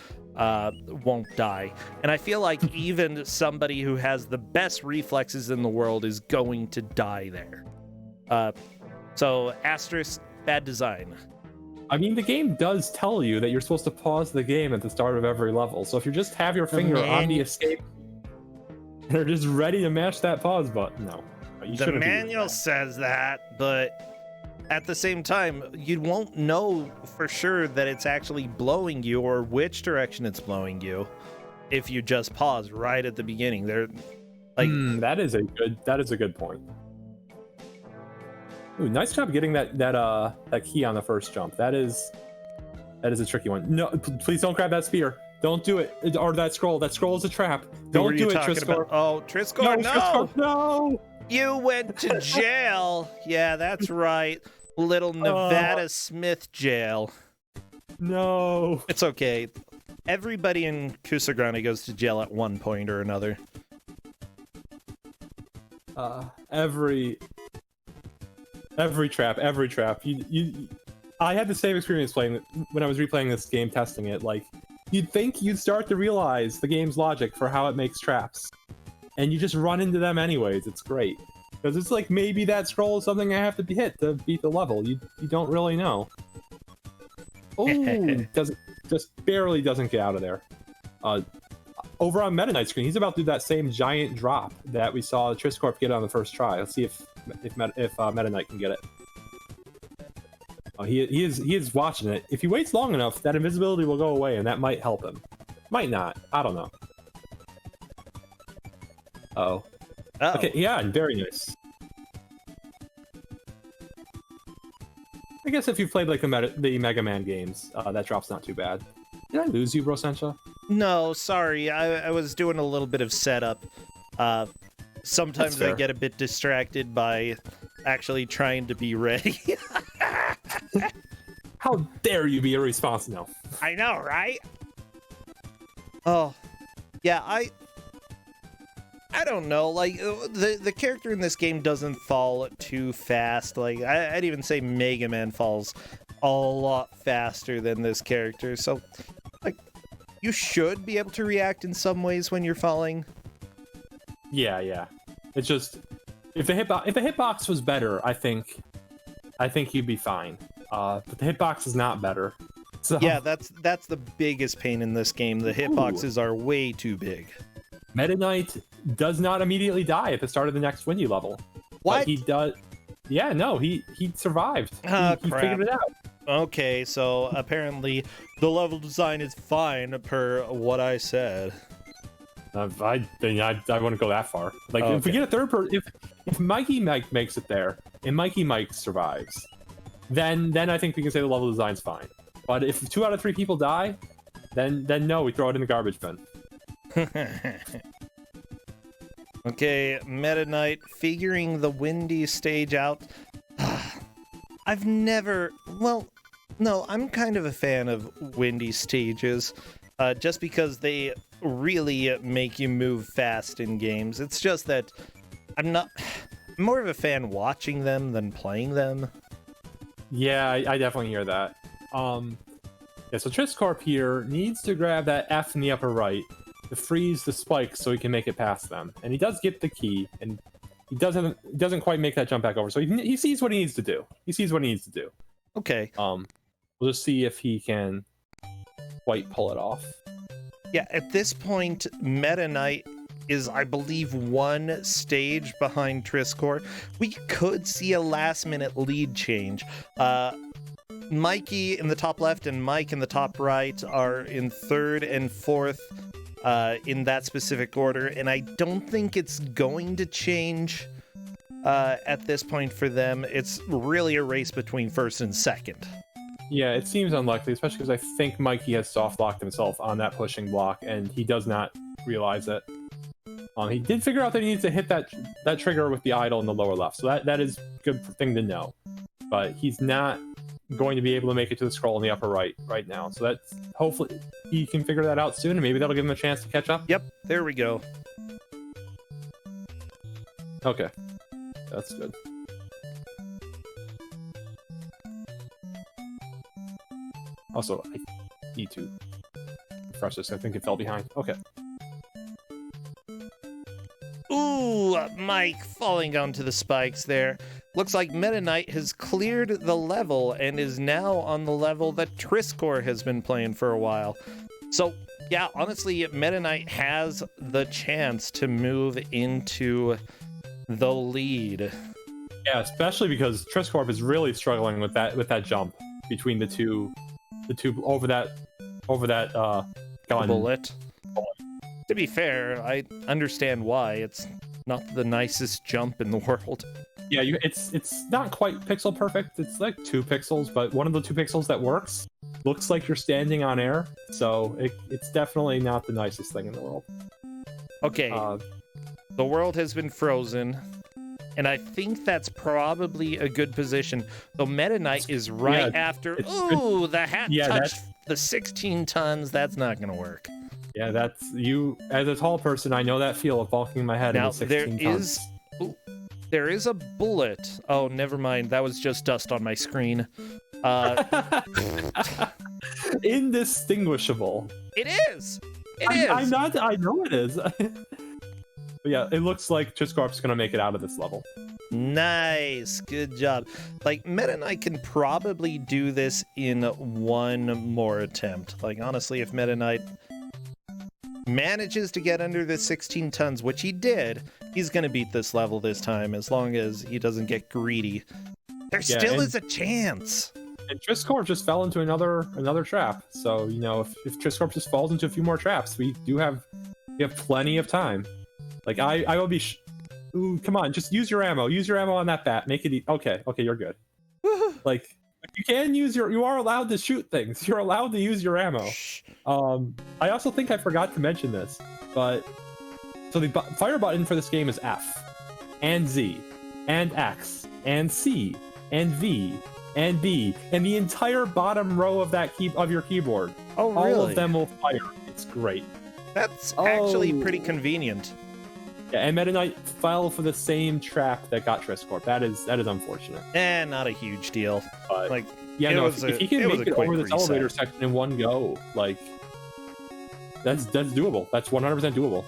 won't die. And I feel like even somebody who has the best reflexes in the world is going to die there. So asterisk, bad design. I mean, the game does tell you that you're supposed to pause the game at the start of every level. So if you just have your finger on the escape and are just ready to mash that pause button, no. The manual says that, but at the same time, you won't know for sure that it's actually blowing you or which direction it's blowing you if you just pause right at the beginning. They're like that is a good point. Ooh, nice job getting that key on the first jump. That is a tricky one. No, please don't grab that spear. Don't do it. Or that scroll. That scroll is a trap. Don't do it, Triscor. Oh, Triscor, no! Triscor, no! You went to jail. Yeah, that's right. Little Nevada Smith jail. No. It's okay. Everybody in Kuso6rande goes to jail at one point or another. Every trap. I had the same experience playing when I was replaying this game, testing it. Like, you'd think you'd start to realize the game's logic for how it makes traps, and you just run into them anyways. It's great because it's like maybe that scroll is something I have to hit to beat the level. You don't really know. Oh, just barely doesn't get out of there. over on Meta Knight's screen, he's about to do that same giant drop that we saw Triscorp get on the first try. Let's see if Meta Knight can get it. Oh, he is watching it. If he waits long enough, that invisibility will go away, and that might help him. Might not. I don't know. Uh-oh. Uh-oh. Okay, yeah, very nice. I guess if you've played like the Mega Man games, that drop's not too bad. Did I lose you, Bro Sencha? No, sorry. I was doing a little bit of setup. Sometimes I get a bit distracted by actually trying to be ready. How dare you be irresponsible? I know, right? Oh, yeah, I don't know. Like, the character in this game doesn't fall too fast. Like, I'd even say Mega Man falls a lot faster than this character. So, like, you should be able to react in some ways when you're falling. Yeah. It's just if the hitbox was better, I think you'd be fine. But the hitbox is not better. So yeah, that's the biggest pain in this game. The hitboxes are way too big. Meta Knight does not immediately die at the start of the next Windy level. What? But he does. Yeah, no, he survived. He figured it out. Okay, so apparently the level design is fine per what I said. I wouldn't go that far. Like, if we get a third person, if Mikey Mike makes it there and Mikey Mike survives, then I think we can say the level design's fine. But if 2 out of 3 people die, then no, we throw it in the garbage bin. Okay, Meta Knight figuring the Windy stage out. I've never... Well, no, I'm kind of a fan of Windy stages, just because they really make you move fast in games. It's just that I'm more of a fan watching them than playing them. Yeah, I definitely hear that. Yeah, so Triscorp here needs to grab that F in the upper right to freeze the spikes so he can make it past them. And he does get the key, and he doesn't quite make that jump back over. So he sees what he needs to do. Okay. We'll just see if he can quite pull it off. Yeah, at this point, Meta Knight is, I believe, 1 stage behind Triscorp. We could see a last-minute lead change. Mikey in the top left and Mike in the top right are in 3rd and 4th in that specific order, and I don't think it's going to change at this point for them. It's really a race between 1st and 2nd. Yeah, it seems unlikely, especially because I think Mikey has soft-locked himself on that pushing block, and he does not realize it. He did figure out that he needs to hit that trigger with the idle in the lower left, so that is a good thing to know. But he's not going to be able to make it to the scroll in the upper right now, so that's hopefully he can figure that out soon, and maybe that'll give him a chance to catch up. Yep, there we go. Okay, that's good. Also, I need to refresh this. I think it fell behind. Okay. Ooh, Mike falling onto the spikes there. Looks like Meta Knight has cleared the level and is now on the level that Triscorp has been playing for a while. So, yeah, honestly, Meta Knight has the chance to move into the lead. Yeah, especially because Triscorp is really struggling with that jump between the two over that gun. Bullet. To be fair, I understand why. It's not the nicest jump in the world. Yeah, it's not quite pixel perfect. It's like 2 pixels, but one of the 2 pixels that works looks like you're standing on air. So it's definitely not the nicest thing in the world. Okay, the world has been frozen, and I think that's probably a good position. Though Meta Knight is right after. Ooh, the hat touched the 16 tons. That's not going to work. Yeah, that's you. As a tall person, I know that feel of bulking my head into 16 tons. There is a bullet. Oh, never mind. That was just dust on my screen. Indistinguishable. It is. It is. I know it is. But yeah, it looks like Triscorp's gonna make it out of this level. Nice. Good job. Like, Meta Knight can probably do this in 1 more attempt. Like, honestly, if Meta Knight manages to get under the 16 tons, which he did, he's going to beat this level this time, as long as he doesn't get greedy. There still is a chance. And Triscorp just fell into another trap. So, you know, if Triscorp just falls into a few more traps, we have plenty of time. Like, I will be... Ooh, come on, just use your ammo. Use your ammo on that bat. Make it... Okay, you're good. Like, you are allowed to shoot things. You're allowed to use your ammo. I also think I forgot to mention this, but... So the fire button for this game is F, and Z, and X, and C, and V, and B, and the entire bottom row of your keyboard. Oh, really? All of them will fire. It's great. That's actually pretty convenient. Yeah, and Meta Knight fell for the same trap that got Triscorp. That is unfortunate. Not a huge deal. But, like, yeah, no, if he can make it over this elevator section in one go, like, that's doable. That's 100% doable.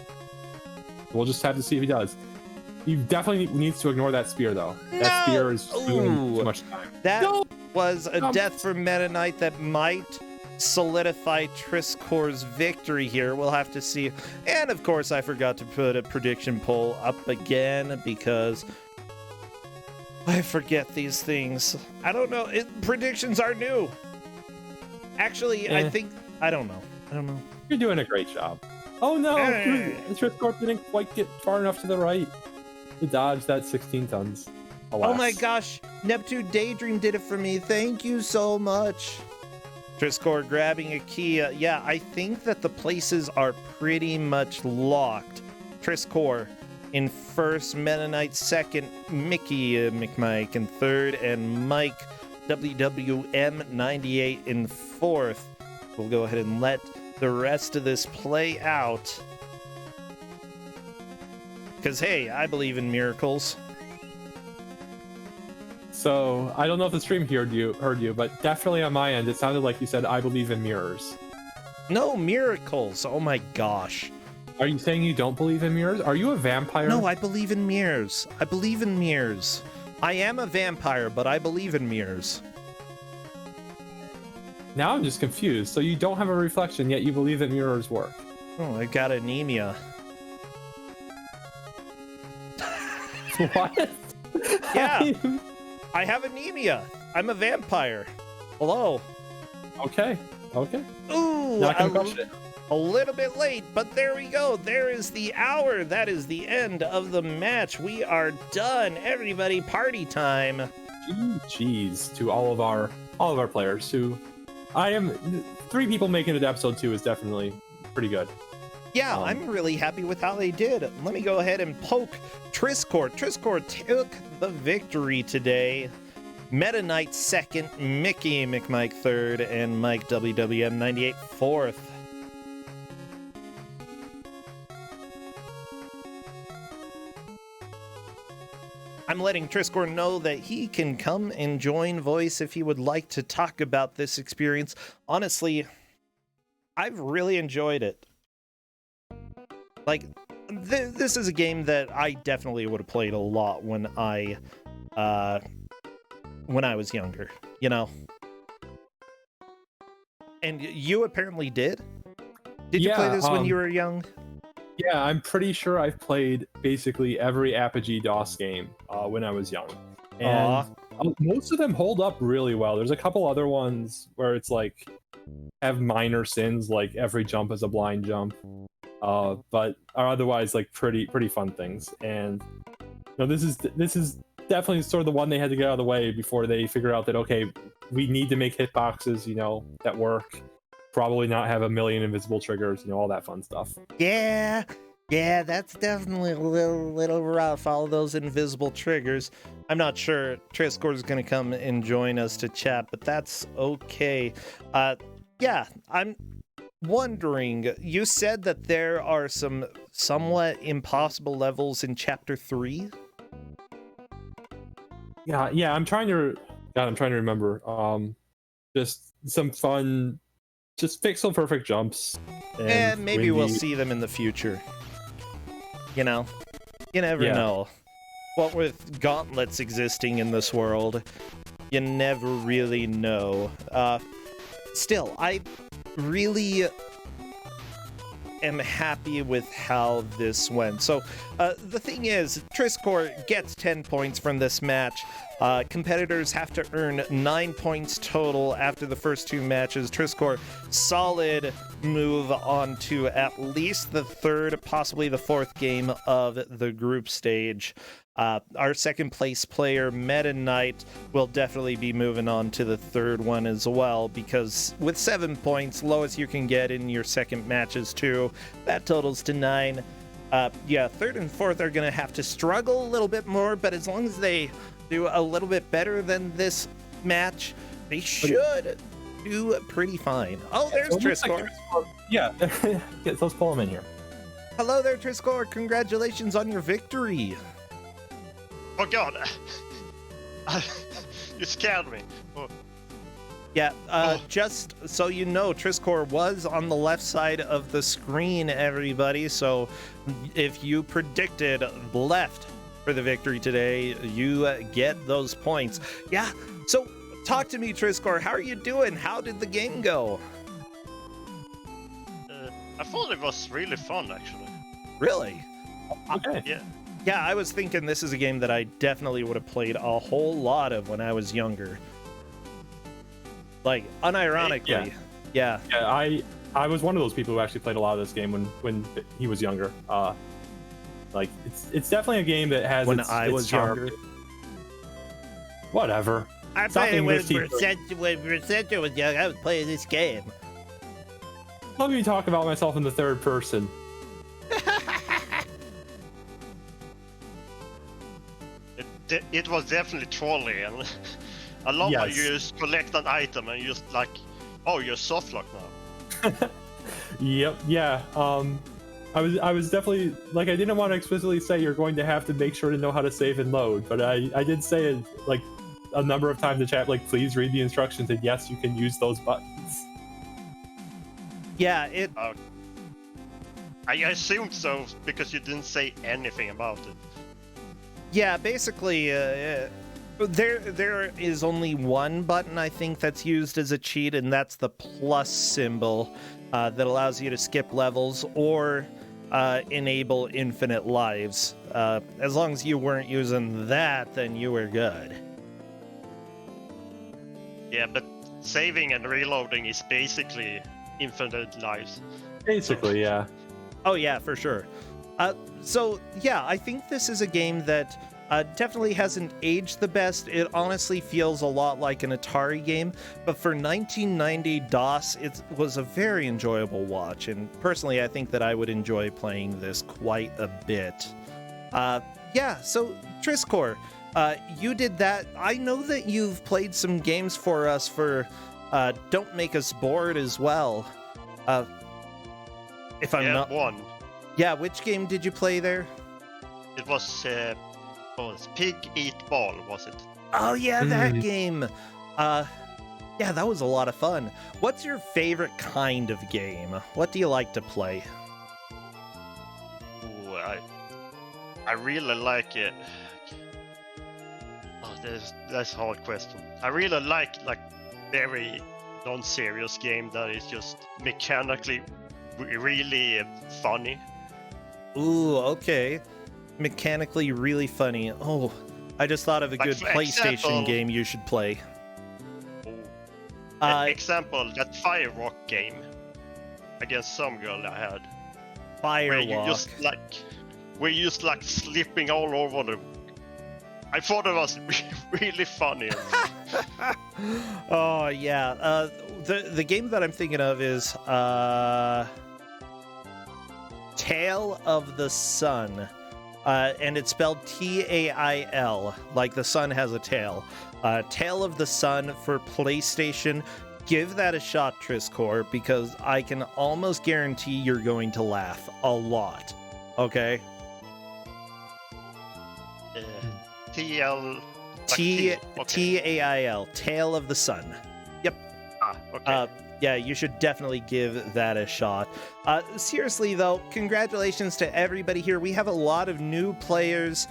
We'll just have to see if he does. He definitely needs to ignore that spear, though. That spear is doing too much time. That was a death for Meta Knight that might solidify Triscor's victory here. We'll have to see. And of course, I forgot to put a prediction poll up again because I forget these things. I don't know. Predictions are new. Actually, I don't know. You're doing a great job. Oh no! Triscorp didn't quite get far enough to the right to dodge that 16 tons. Alas. Oh my gosh! Neptune Daydream did it for me. Thank you so much. Triscorp grabbing a key. Yeah, I think that the places are pretty much locked. Triscorp in first, Meta Knight second, Mickey McMike in third, and Mike WWM98 in fourth. We'll go ahead and let the rest of this play out. Because, hey, I believe in miracles. So, I don't know if the stream heard you, but definitely on my end, it sounded like you said, I believe in mirrors. No, miracles. Oh my gosh. Are you saying you don't believe in mirrors? Are you a vampire? No, I believe in mirrors. I believe in mirrors. I am a vampire, but I believe in mirrors. Now I'm just confused. So you don't have a reflection, yet you believe that mirrors work. Oh, I got anemia. What? Yeah. I have anemia. I'm a vampire. Hello. Okay. Ooh, Not gonna question it. A little bit late, but there we go. There is the hour. That is the end of the match. We are done. Everybody, party time. Jeez, to all of our players who... 3 people making it to episode 2 is definitely pretty good. Yeah, I'm really happy with how they did. Let me go ahead and poke Triscorp. Triscorp took the victory today. Meta Knight second, Mickey McMike third, and Mike WWM98 fourth. I'm letting Triscorp know that he can come and join Voice if he would like to talk about this experience. Honestly, I've really enjoyed it. Like, this is a game that I definitely would have played a lot when I was younger, you know? And you apparently did? Did you play this when you were young? Yeah, I'm pretty sure I've played basically every Apogee DOS game when I was young. And most of them hold up really well. There's a couple other ones where it's like have minor sins, like every jump is a blind jump. But are otherwise like pretty fun things. And you know, this is definitely sort of the one they had to get out of the way before they figure out that, okay, we need to make hitboxes, you know, that work. Probably not have a million invisible triggers, you know, all that fun stuff. Yeah, that's definitely a little rough, all those invisible triggers. I'm not sure Triscorp is going to come and join us to chat, but that's okay. Yeah, I'm wondering, you said that there are some somewhat impossible levels in Chapter 3? Yeah, I'm trying to remember. Just some fun... Just pixel perfect jumps. And maybe we'll see them in the future. You know? You never know. What with gauntlets existing in this world, you never really know. Still, I really am happy with how this went. So the thing is, Triscore gets 10 points from this match. Competitors have to earn 9 points total after the first 2 matches. Triscore, solid move on to at least the third, possibly the fourth game of the group stage. Our second place player, Meta Knight, will definitely be moving on to the third one as well, because with 7 points, lowest you can get in your second matches too, that totals to 9. Yeah, third and fourth are going to have to struggle a little bit more, but as long as they do a little bit better than this match, they should do pretty fine. Oh, there's Triscore. Yeah, let's pull him in here. Hello there, Triscore. Congratulations on your victory. Oh god, you scared me. Oh. Yeah, just so you know, Triscore was on the left side of the screen, everybody. So if you predicted left for the victory today, you get those points. Yeah, so talk to me, Triscore. How are you doing? How did the game go? I thought it was really fun, actually. Really? Okay. Yeah. Yeah, I was thinking this is a game that I definitely would have played a whole lot of when I was younger. Like, unironically. Yeah. Yeah, I was one of those people who actually played a lot of this game when he was younger. Like, it's definitely a game that has When its, I its was charm. younger. Whatever. I Stop played being when risky. Bracetta was young. I was playing this game. Let me talk about myself in the third person. It was definitely trolly, and I love how Yes. you just collect an item and you just like, oh, you're soft lock now. Yep. Yeah. I was definitely like, I didn't want to explicitly say you're going to have to make sure to know how to save and load, but I did say it like a number of times in chat, like, please read the instructions, and yes, you can use those buttons. Yeah, it. I assumed so because you didn't say anything about it. Yeah, basically, there is only one button I think that's used as a cheat, and that's the plus symbol that allows you to skip levels or enable infinite lives. As long as you weren't using that, then you were good. Yeah, but saving and reloading is basically infinite lives. Basically, yeah. Oh yeah, for sure. So yeah, I think this is a game that definitely hasn't aged the best. It honestly feels a lot like an Atari game, but for 1990 DOS, it was a very enjoyable watch, and personally I think that I would enjoy playing this quite a bit. Yeah, so Triscore, you did that. I know that you've played some games for us for Don't Make Us Bored as well. If I'm not... one. Yeah, which game did you play there? It was Pig Eat Ball, was it? Oh yeah, that game. Yeah, that was a lot of fun. What's your favorite kind of game? What do you like to play? Ooh, I really like it. Oh, that's a hard question. I really like very non-serious game that is just mechanically really funny. Ooh, okay. Mechanically really funny. Oh, I just thought of a Like, good for PlayStation example- game you should play. Example, that Firewalk game against some girl I had. Where you Firewalk. just like slipping all over them. I thought it was really funny. Oh yeah. The game that I'm thinking of is Tail of the Sun. And it's spelled T-A-I-L, like the sun has a tail. Tail of the Sun for PlayStation. Give that a shot, Triscore, because I can almost guarantee you're going to laugh a lot. Okay? TL. T-A-I-L, Tail of the Sun. Yep. Okay. Yeah, you should definitely give that a shot. Seriously, though, congratulations to everybody here. We have a lot of new players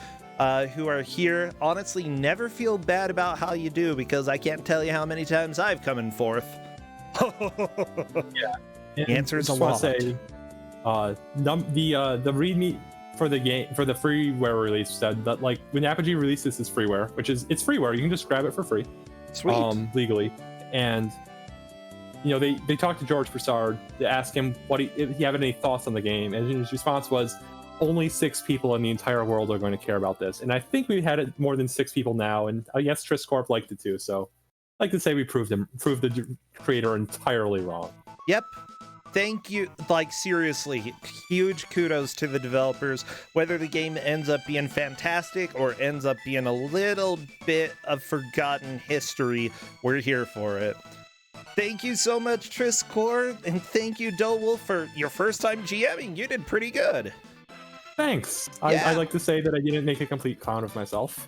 who are here. Honestly, never feel bad about how you do, because I can't tell you how many times I've come in fourth. Yeah. The answer is a Just wanna lot. say, The README for the game, for the freeware release, said that like when Apogee released this as freeware, which is, it's freeware, you can just grab it for free, legally. And they talked to George Broussard to ask him if he had any thoughts on the game, and his response was, only 6 people in the entire world are going to care about this. And I think we've had it more than 6 people now, and I guess Triss Corp liked it too. So I'd like to say we proved the creator entirely wrong. Yep. Thank you. Like, seriously, huge kudos to the developers. Whether the game ends up being fantastic or ends up being a little bit of forgotten history, we're here for it. Thank you so much, Triss Corp, and thank you, Dowolf, for your first time GMing. You did pretty good. Thanks. Yeah. I'd like to say that I didn't make a complete clown of myself.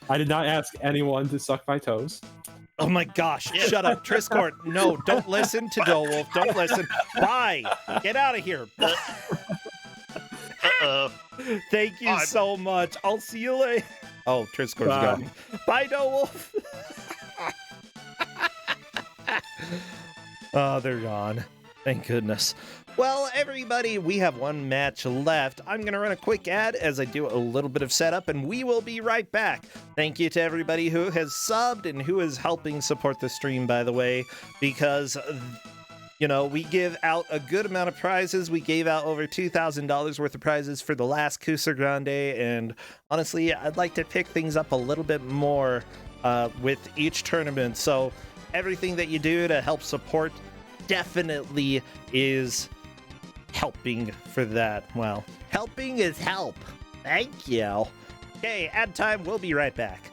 I did not ask anyone to suck my toes. Oh my gosh, shut up, Triss Corp. No, don't listen to Dowolf. Don't listen. Bye. Get out of here. Thank you so much. I'll see you later. Oh, Triss Corp's gone. Bye, Dowolf. Oh, they're gone. Thank goodness. Well, everybody, we have one match left. I'm going to run a quick ad as I do a little bit of setup, and we will be right back. Thank you to everybody who has subbed and who is helping support the stream, by the way, because, we give out a good amount of prizes. We gave out over $2,000 worth of prizes for the last Kuso6rande, and honestly, I'd like to pick things up a little bit more with each tournament. So everything that you do to help support definitely is helping for that. Well, helping is help. Thank you. Okay, ad time. We'll be right back.